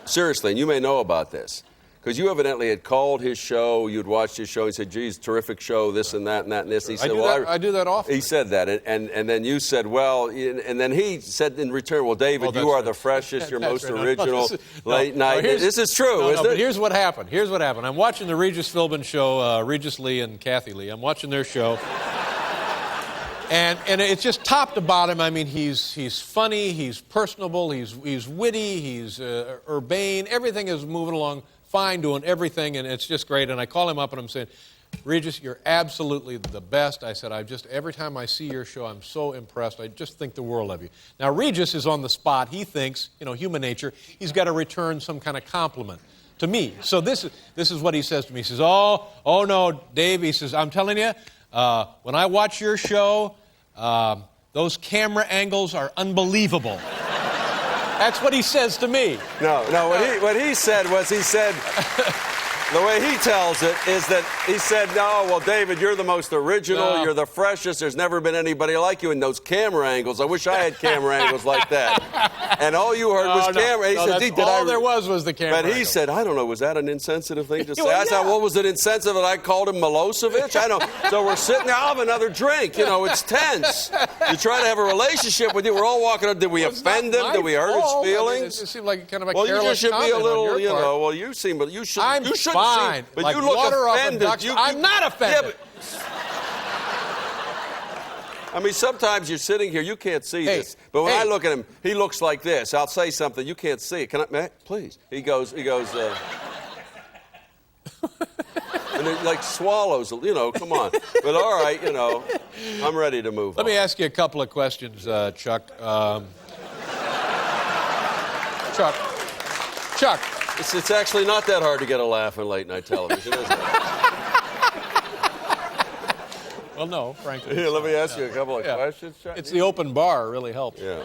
Seriously, and you may know about this, because you evidently had called his show, you'd watched his show, he said, geez, terrific show, this and that and that and this. And he said, I do that often. He said that, and then you said, well, and then he said in return, well, David, you are the freshest, you're most original, late night. This is true, isn't it? But here's what happened. I'm watching the Regis Philbin show, Regis Lee and Kathy Lee. I'm watching their show. And it's just top to bottom. I mean, he's funny, he's personable, he's witty, he's urbane. Everything is moving along fine, doing everything, and it's just great. And I call him up and I'm saying, Regis, you're absolutely the best. I said, every time I see your show, I'm so impressed. I just think the world of you. Now, Regis is on the spot. He thinks, human nature, he's got to return some kind of compliment to me. So this is what he says to me. He says, oh no, Dave, he says, I'm telling you, when I watch your show, those camera angles are unbelievable. That's what he says to me. No, what he said, the way he tells it is that he said, no, well, David, you're the most original, you're the freshest, there's never been anybody like you in those camera angles. I wish I had camera angles like that. And all you heard was camera. He said, all there was the camera But he said, I don't know, was that an insensitive thing to say? I said, well, was it insensitive that I called him Milosevic? I don't. So we're sitting there, I'll have another drink. It's tense. You try to have a relationship with you. We're all walking up. Did we offend him? Did we hurt his feelings? It seemed like kind of a well, you careless just should be a little, on your part. well, you seem, but you should. I'm you should fine. But like you look water offended. off a duck's I'm not offended. I mean, sometimes you're sitting here, you can't see this. But when I look at him, he looks like this. I'll say something, you can't see it. Can I, please? He goes, and it like swallows, come on. But all right, I'm ready to move on. Let me ask you a couple of questions, Chuck. Chuck. It's actually not that hard to get a laugh on late night television, is it? Well, no, frankly. Here, let me ask you a couple of questions, Chuck. It's the open bar really helps. Yeah.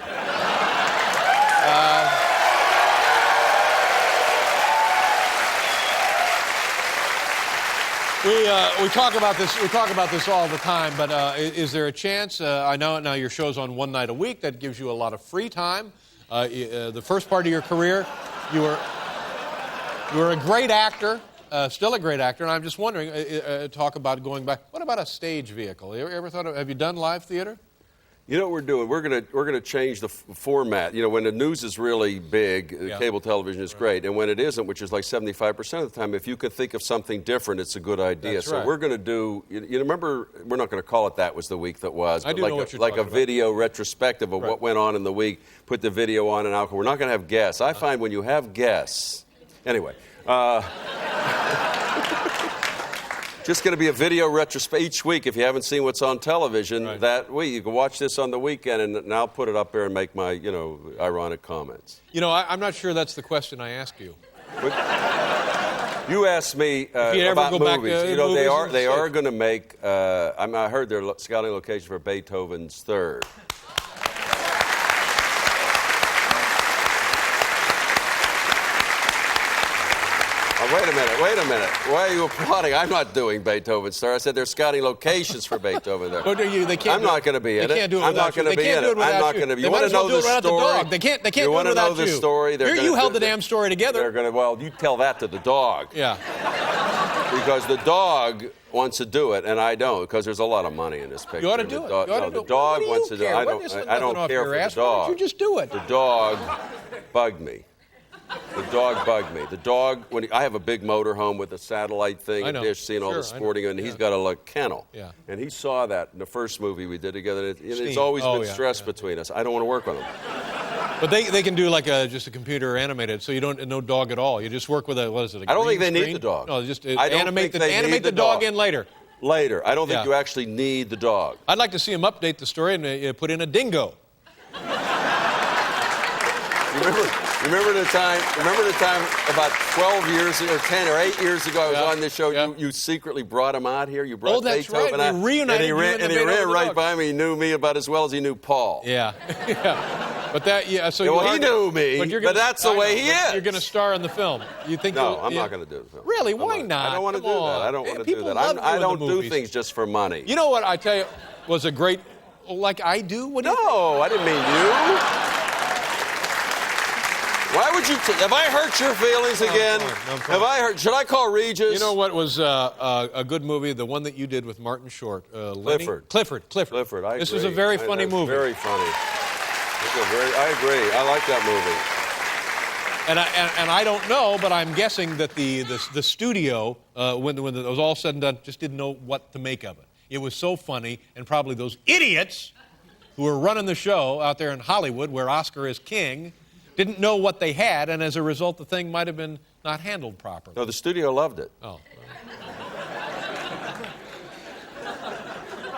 We talk about this. We talk about this all the time. But is there a chance? I know now your show's on one night a week. That gives you a lot of free time. The first part of your career, you were a great actor, still a great actor. And I'm just wondering, talk about going back. What about a stage vehicle? You ever thought of? Have you done live theater? You know what we're doing? We're gonna change the format. When the news is really big, cable television is great, and when it isn't, which is like 75% of the time, if you could think of something different, it's a good idea. That's so right. we're gonna do. You remember? We're not gonna call it That Was the Week That Was. I But do like know what you're like a talking about. video retrospective of what went on in the week. Put the video on and out. We're not gonna have guests. I find when you have guests, anyway. Just going to be a video retrospect each week. If you haven't seen what's on television that week, you can watch this on the weekend, and I'll put it up there and make my, ironic comments. I'm not sure that's the question I asked you. You asked me about movies. They are going to make. I heard they're scouting location for Beethoven's Third. Wait a minute. Why are you applauding? I'm not doing Beethoven's Third. I said they're scouting locations for Beethoven there. I'm not going to be in it. They can't do it I'm without not going to be in it. I'm not going to be. You want to know the story? They can't do it without you. You want to know the story? You held the damn story together. They're going to. Well, you tell that to the dog. Yeah. Because the dog wants to do it, and I don't, because there's a lot of money in this picture. You ought to do it. The dog wants to do it. I don't care for the dog. Why don't you just do it? The dog bugged me. The dog bugged me. The dog, I have a big motorhome with a satellite thing, a dish, seeing all the sporting, and he's got a kennel. Yeah. And he saw that in the first movie we did together. It's always been stress between us. I don't want to work with him. But they can do like just a computer animated, so you don't no dog at all. You just work with I don't think they need the dog. No, just animate the dog in later. Later. I don't think you actually need the dog. I'd like to see him update the story and put in a dingo. Remember the time about 12 years or 10 or 8 years ago I was on this show, you secretly brought him out here. You brought Beethoven out. And he ran right by me. He knew me about as well as he knew Paul. Yeah. But that, yeah, so Well, he knew me, but that's the way he is. You're going to star in the film. You think? No, I'm not going to do the film. Really? Why not? I don't want to do that. I don't want to do that. I don't do things just for money. You know what I tell you was a great, like I do? What do you No, I didn't mean you. Why would you? Have I hurt your feelings again? I'm fine. Have I hurt? Should I call Regis? You know what was a good movie? The one that you did with Martin Short. Clifford. Clifford. I This agree. was a very funny That's movie. Very funny. I agree. I like that movie. And I don't know, but I'm guessing that the studio, when it was all said and done, just didn't know what to make of it. It was so funny, and probably those idiots who were running the show out there in Hollywood, where Oscar is king, didn't know what they had, and as a result, the thing might have been not handled properly. No, the studio loved it. Oh.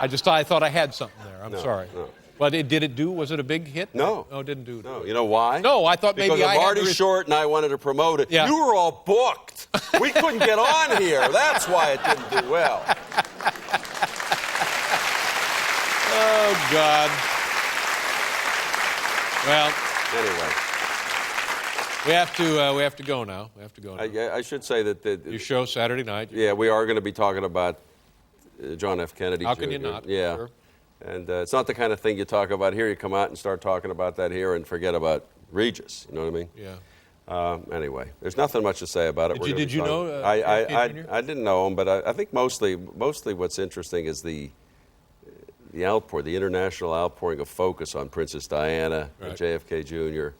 I thought I had something there. I'm sorry. No. But was it a big hit? No. No, it didn't do it. No, you know why? No, I thought maybe because I had Marty to Short and I wanted to promote it. Yeah. You were all booked. We couldn't get on here. That's why it didn't do well. Oh, God. Well, Anyway, we have to go now. We have to go now. I should say that Your show Saturday night. yeah, we are going to be talking about John F. Kennedy. How Jr. can you not? Yeah. Sure. And it's not the kind of thing you talk about here. You come out and start talking about that here and forget about Regis. You know what I mean? Yeah. Anyway, there's nothing much to say about it. Did you know? I didn't know him, but I think mostly what's interesting is the outpour, the international outpouring of focus on Princess Diana and JFK Jr.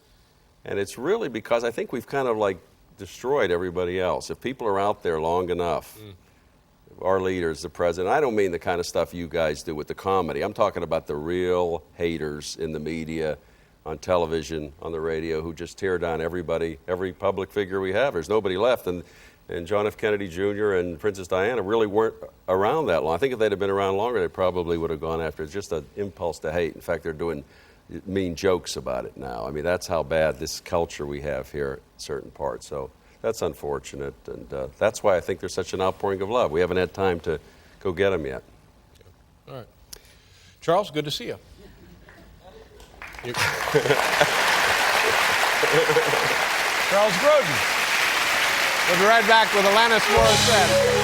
And it's really because I think we've kind of like destroyed everybody else. If people are out there long enough, our leaders, the president, I don't mean the kind of stuff you guys do with the comedy. I'm talking about the real haters in the media, on television, on the radio, who just tear down everybody, every public figure we have. There's nobody left. And John F. Kennedy Jr. and Princess Diana really weren't around that long. I think if they'd have been around longer, they probably would have gone after it. It's just an impulse to hate. In fact, they're doing mean jokes about it now. I mean, that's how bad this culture we have here in certain parts. So that's unfortunate, and that's why I think there's such an outpouring of love. We haven't had time to go get them yet. All right. Charles, good to see you. Charles Grodin. We'll be right back with Alanis Morissette.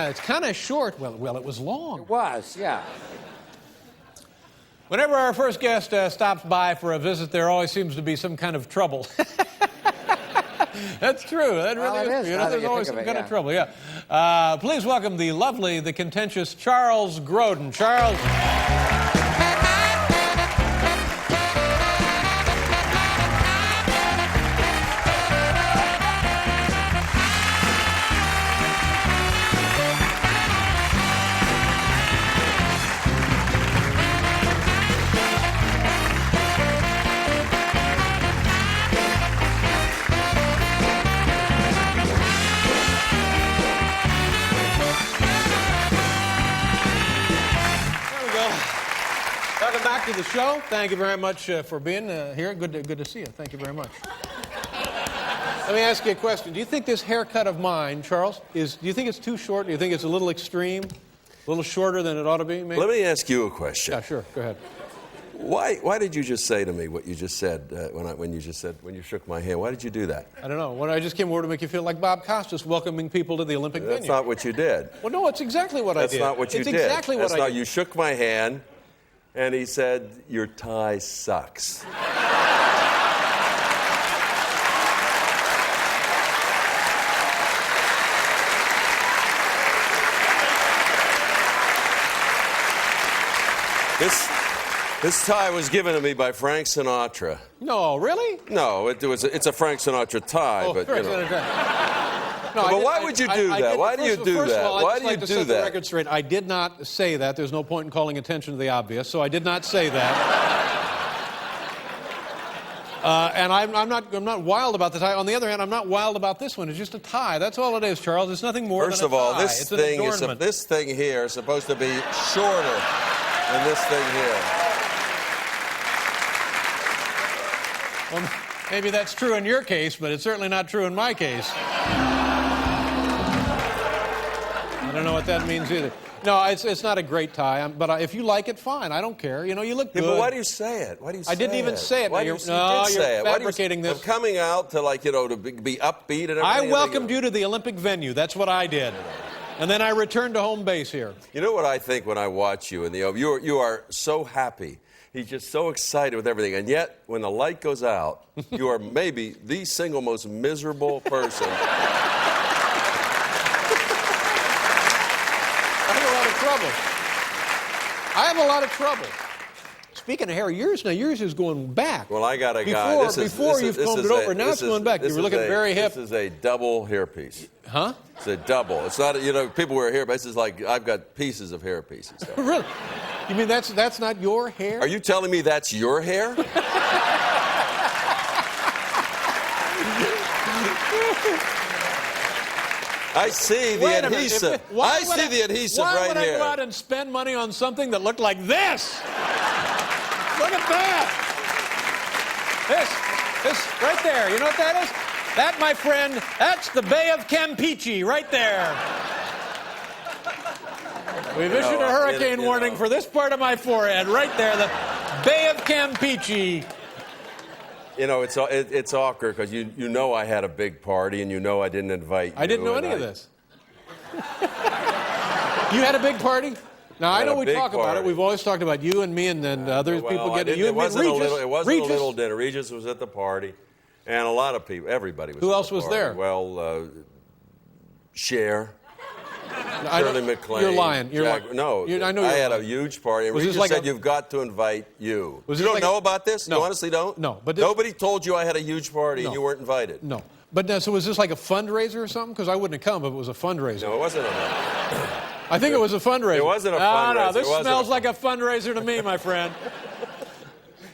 It's kind of short. Well, it was long. It was, yeah. Whenever our first guest stops by for a visit, there always seems to be some kind of trouble. That's true. That Well, really it is is, true. now that There's you always think some of it, kind of yeah. trouble. Yeah. Please welcome the lovely, the contentious Charles Grodin. Charles. Welcome back to the show. Thank you very much for being here. Good to see you. Thank you very much. Let me ask you a question. Do you think this haircut of mine, Charles, do you think it's too short? Do you think it's a little extreme? A little shorter than it ought to be, maybe? Let me ask you a question. Yeah, sure. Go ahead. Why did you just say to me what you just said when you shook my hand? Why did you do that? I don't know. When I just came over to make you feel like Bob Costas welcoming people to the Olympic venue. That's not what you did. Well, no, it's exactly what I did. That's not what you did. It's exactly what I did. You shook my hand, and he said, "Your tie sucks." This tie was given to me by Frank Sinatra. No, really? No, it's a Frank Sinatra tie, but you know. No, but why would you do that? Why do you do that? Why do you do The record straight. I did not say that. There's no point in calling attention to the obvious, so I did not say that. And I'm not wild about the tie. On the other hand, I'm not wild about this one. It's just a tie. That's all it is, Charles. It's nothing more First than a tie. of all, this thing here is supposed to be shorter than this thing here. Well, maybe that's true in your case, but it's certainly not true in my case. don't know what that means either. No, it's not a great tie, but if you like it, fine. I don't care. You know, you look good. Yeah, but why do you say it? Why do you say it? I didn't even say it. Why you're did say it? fabricating this. I'm coming out to, like, you know, to be upbeat and everything. I welcomed you to the Olympic venue. That's what I did. And then I returned to home base here. You know what I think when I watch you in the Oval? You are so happy. He's just so excited with everything. And yet, when the light goes out, you are maybe the single most miserable person. I have a lot of trouble. Speaking of hair, yours is going back. Well, I got a guy. Before you've combed it over, now it's going back. You were looking very hip. This is a double hairpiece. Huh? It's a double. It's not, you know, people wear hair, but it's like I've got pieces of hair pieces. So. Really? You mean that's not your hair? Are you telling me that's your hair? I see the adhesive. I see the adhesive right here. Why would I go out and spend money on something that looked like this? Look at that. This right there. You know what that is? That, my friend, that's the Bay of Campeche right there. We've issued a hurricane warning for this part of my forehead right there, the Bay of Campeche. You know, it's awkward because you know I had a big party and you know I didn't invite you. I didn't know any of this. You had a big party? Now, I know we talk about it. We've always talked about you and me and then other people getting you. It wasn't a little dinner. Regis was at the party. And a lot of people, everybody was. Who else was there? Well, Cher, Shirley MacLaine. You're lying. No, I know. I had a huge party. And Regis said, "You've got to invite you." You don't know about this? No. You honestly don't? No. But nobody told you I had a huge party and you weren't invited. No. But so was this like a fundraiser or something? Because I wouldn't have come if it was a fundraiser. No, it wasn't. I think it was a fundraiser. It wasn't a fundraiser. No, this smells like a fundraiser to me, my friend.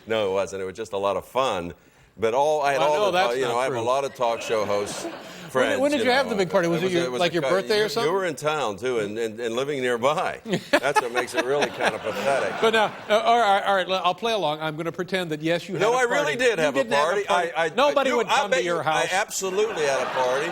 No, it wasn't. It was just a lot of fun. But I have a lot of talk show hosts. Friends, when did you have the big party? Was it your birthday or something? You were in town, too, and living nearby. That's what makes it really kind of pathetic. But now, all right, I'll play along. I'm going to pretend that, yes, you had a party. No, I really did have a party. Nobody would come to your house. I absolutely had a party.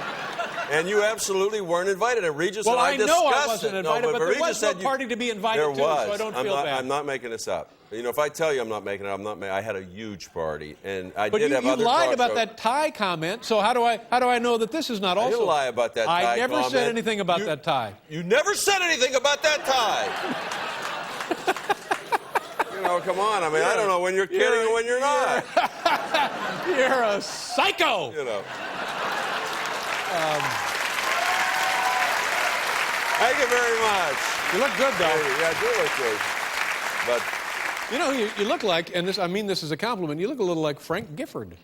And you absolutely weren't invited. And Regis and I discussed it. Well, I know I wasn't invited, but there was no party to be invited to, so I don't feel bad. I'm not making this up. You know, if I tell you I'm not making it, I had a huge party, and I did have other talk shows. But you lied about that tie comment, so how do I know that this is not also? I didn't lie about that tie comment. I never said anything about that tie. You never said anything about that tie. You know, come on. I mean, I don't know when you're kidding and when you're not. You're a psycho. You know. Thank you very much. You look good, though. Yeah, I do look good. But you know, you look like, and I mean this as a compliment, you look a little like Frank Gifford.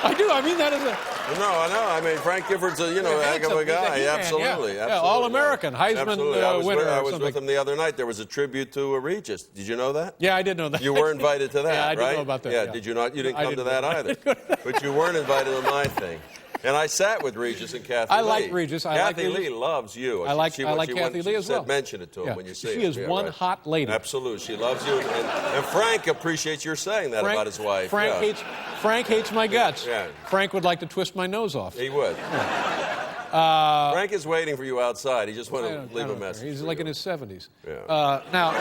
I do. I mean that as a... No, I know. I mean, Frank Gifford's a heck of a guy. Absolutely. Yeah, All-American, Heisman winner. I was with him the other night. There was a tribute to Regis. Did you know that? Yeah, I did know that. You were invited to that, yeah, I right? did know about that. Yeah, did you not? You didn't come to that either. But you weren't invited to my thing. And I sat with Regis and Kathy Lee. I like Regis. Kathy Lee loves you. I like Kathy Lee as well. Mention it to him when you see her. She is one hot lady. Absolutely. She loves you. And Frank appreciates your saying that about his wife. Frank hates my guts. Yeah. Frank would like to twist my nose off. He would. Yeah. Frank is waiting for you outside. He just wanted to leave a message. He's like in his 70s. Yeah. Now...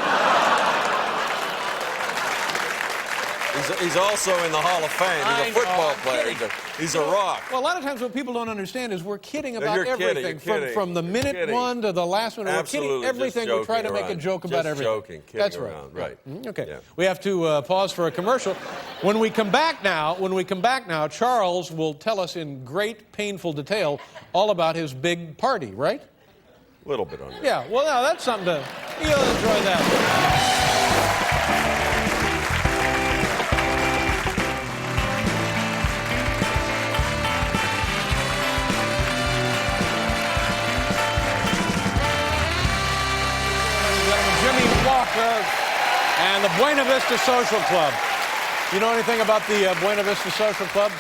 He's also in the Hall of Fame. He's a football player. He's a rock. Well, a lot of times what people don't understand is we're kidding about everything. From the minute one to the last one. Absolutely, we're kidding everything. We try to make a joke about everything. That's right. Right. Okay. Yeah. We have to pause for a commercial. When we come back now, Charles will tell us in great painful detail all about his big party, right? A little bit on that. Yeah. Well, now that's something to... You'll enjoy that. And the Buena Vista Social Club. You know anything about the Buena Vista Social Club?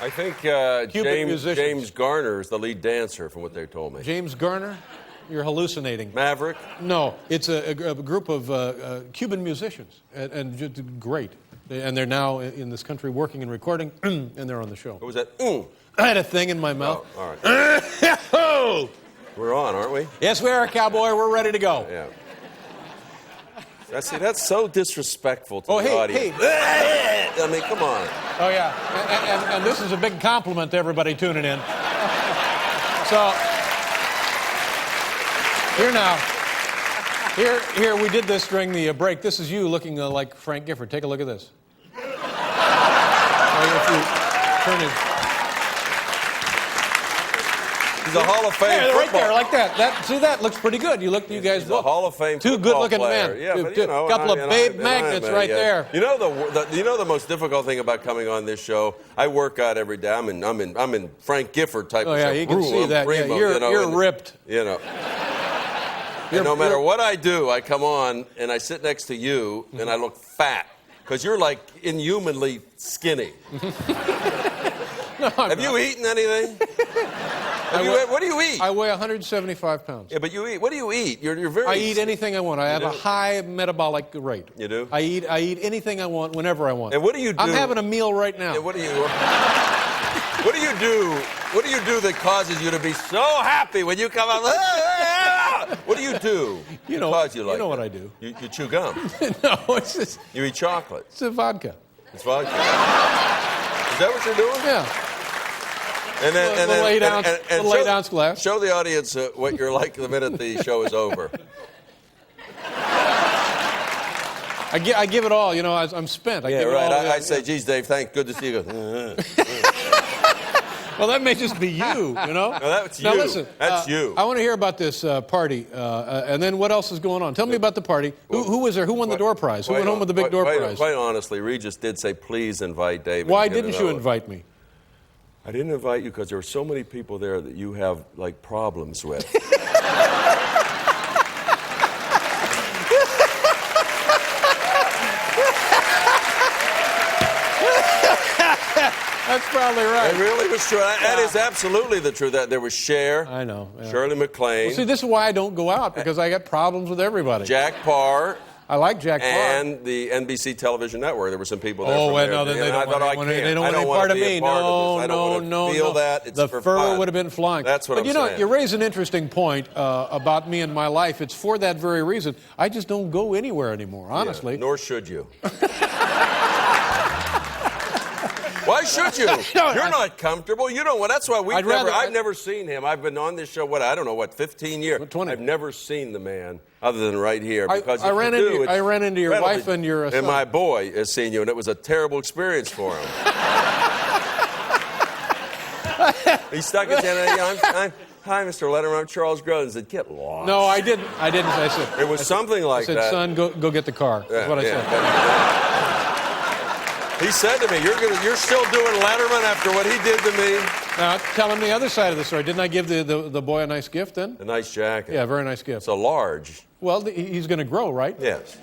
I think James Garner is the lead dancer, from what they told me. James Garner? You're hallucinating. Maverick? No, it's a group of Cuban musicians, and just great. And they're now in this country working and recording, and they're on the show. What was that? I had a thing in my mouth. Oh, all right. Oh! We're on, aren't we? Yes, we are, cowboy. We're ready to go. Yeah. See, that's so disrespectful to the hey, audience. hey. I mean, come on. Oh, yeah. And this is a big compliment to everybody tuning in. So, here, we did this during the break. This is you looking like Frank Gifford. Take a look at this. If you turn his... He's a Hall of Fame football. Right there, like that. See, that looks pretty good. You guys He's both. a Hall of Fame two football good-looking player. men. Yeah, but, you know, couple of babe magnets right there. You know the most difficult thing about coming on this show? I work out every day. I'm in Frank Gifford type of yeah, show. you can see that. Primo, yeah, you're ripped. You know. And no matter what I do, I come on and I sit next to you and I look fat because you're like inhumanly skinny. No, Have you eaten anything? What do you eat? I weigh 175 pounds. Yeah, but you eat. What do you eat? You're very. I eat anything I want. I have a high metabolic rate. You do? I eat anything I want whenever I want. And what do you do? I'm having a meal right now. Yeah, what do you do? What do you do that causes you to be so happy when you come out? What do you do? You know what I do. You chew gum. No, it's just. You eat chocolate. It's a vodka. It's vodka. Is that what you're doing? Yeah. And then lay down glass. Show the audience what you're like the minute the show is over. I give it all. You know, I'm spent. I give it all. I say, geez, Dave, good to see you. Well, that may just be you, you know? No, that's now, you. Listen, that's you. I want to hear about this party, and then what else is going on. Tell me about the party. Who was there? Who won the door prize? Who went home with the big door prize? Quite honestly, Regis did say, please invite David. Why didn't you invite me? I didn't invite you because there were so many people there that you have, like, problems with. That's probably right. It really was true. That is absolutely the truth. There was Cher. I know. Yeah. Shirley MacLaine. Well, see, this is why I don't go out, because I got problems with everybody. Jack Parr. I like Jack Parr. And the NBC television network. There were some people there. Oh, from no, there. they don't want any part of me. No. I don't want to feel that. It's the for fur fun. would have been flying. That's what I'm saying. But you know, you raise an interesting point about me and my life. It's for that very reason. I just don't go anywhere anymore, honestly. Yeah, nor should you. Why should you? You're not comfortable. You don't want. That's why I've never seen him. I've been on this show. 15 years. 20. I've never seen the man other than right here. Because I ran into your wife and your son. And my boy has seen you, and it was a terrible experience for him. He stuck his hand in. Hi, Mr. Letterman. I'm Charles Grodin. He said, get lost. No, I didn't. I said it was something like that. I said, son, go get the car. That's what I said. He said to me, "You're still doing Letterman after what he did to me." Now, tell him the other side of the story. Didn't I give the boy a nice gift then? A nice jacket. Yeah, very nice gift. It's a large. Well, he's going to grow, right? Yes.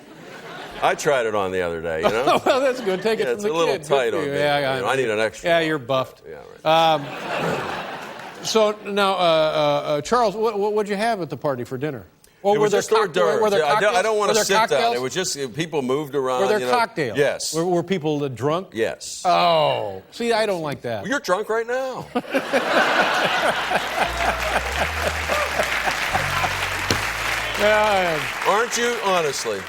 I tried it on the other day, you know? Well, that's good. Take it from the kid. It's a little tight on me. Yeah, I need an extra. Yeah, you're buffed. Yeah, right. So now, Charles, what'd you have at the party for dinner? Or It was just hors d'oeuvres. Were there cocktails? I don't want to sit cocktails? down. It was just people moved around. Were there cocktails? Yes. Were people drunk? Yes. Oh, see, I don't like that. Well, you're drunk right now. Yeah. Aren't you? Honestly.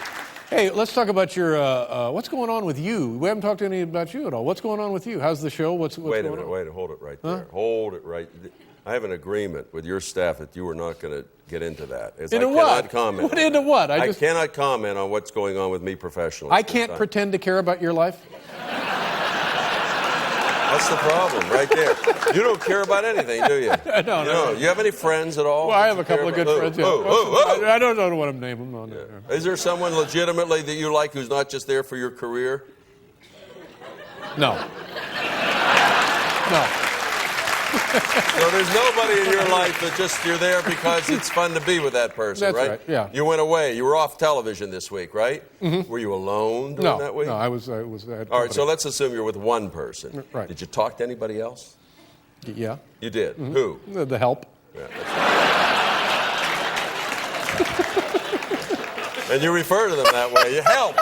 Hey, let's talk about your, what's going on with you? We haven't talked to any about you at all. What's going on with you? How's the show? What's Wait a going minute. on? Wait. Hold it right there. Hold it right. I have an agreement with your staff that you are not going to get into that. Into what? I cannot comment. What into what? I cannot comment on what's going on with me professionally. I can't pretend to care about your life? That's the problem, right there. You don't care about anything, do you? No. You have any friends at all? Well, I have a couple of good friends. Yeah. I don't know what I'm naming. No. Is there someone legitimately that you like who's not just there for your career? No. So there's nobody in your life that just you're there because it's fun to be with that person, That's right, yeah. You went away. You were off television this week, right? Mm-hmm. Were you alone during that week? No, I was. All right, so let's assume you're with one person. Right. Did you talk to anybody else? Yeah. You did? Mm-hmm. Who? The help. Yeah, and you refer to them that way. You help.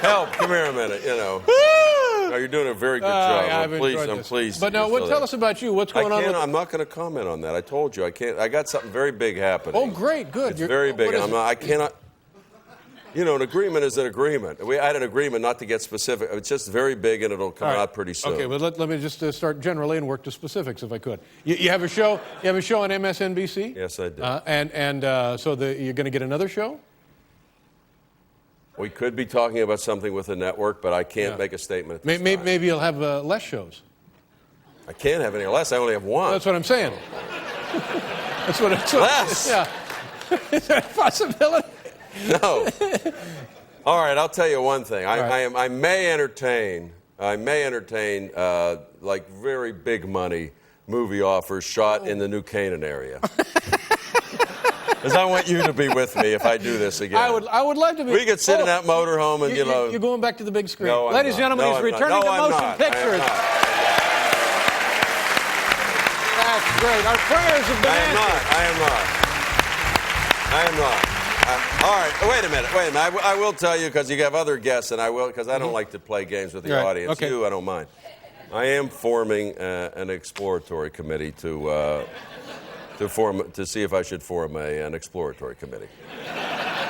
Help. Come here a minute, you know. No, you're doing a very good job. I've I'm pleased. enjoyed I'm this. pleased. But now, tell us about you. What's going on? I'm not going to comment on that. I told you I can't. I got something very big happening. Oh, great, good. It's very big. I cannot. You know, an agreement is an agreement. I had an agreement not to get specific. It's just very big, and it'll come out pretty soon. Okay, well, let me just start generally and work to specifics, if I could. You have a show. You have a show on MSNBC. Yes, I do. So you're going to get another show. We could be talking about something with the network, but I can't make a statement. At this time. Maybe you'll have less shows. I can't have any less. I only have one. That's what I'm saying. That's what. Less. Yeah. Is that a possibility? No. All right, I'll tell you one thing. I may entertain like very big money movie offers shot in the New Canaan area. Because I want you to be with me if I do this again. I would love to be. We could sit in that motorhome and You're going back to the big screen. No, Ladies and gentlemen, he's returning to motion pictures. That's great. Our prayers have been answered. I am not. All right, wait a minute. I will tell you because you have other guests, and I will because I don't like to play games with the audience. Okay. I don't mind. I am forming an exploratory committee to see if I should form an exploratory committee.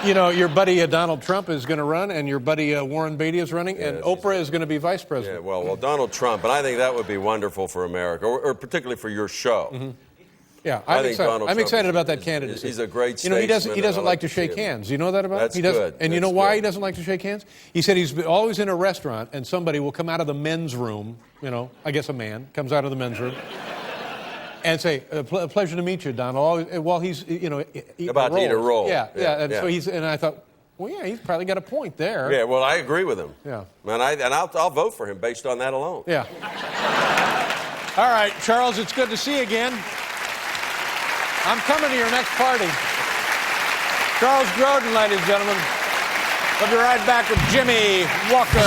You know, your buddy Donald Trump is going to run, and your buddy Warren Beatty is running, and Oprah is going to be vice president. Yeah, well, Donald Trump, and I think that would be wonderful for America, or particularly for your show. Mm-hmm. Yeah, I'm excited about that candidacy. He's a great statesman. You know, he doesn't like to shake hands. You know that about him? Good. And you know why he doesn't like to shake hands? He said he's always in a restaurant, and somebody will come out of the men's room, you know, I guess a man comes out of the men's room, and say, pleasure to meet you, Donald, while he's, you know, about to eat a roll. Yeah. So and I thought, well, yeah, he's probably got a point there. Yeah, well, I agree with him. Yeah. And I'll vote for him based on that alone. Yeah. All right, Charles, it's good to see you again. I'm coming to your next party. Charles Grodin, ladies and gentlemen. We'll be right back with Jimmy Walker.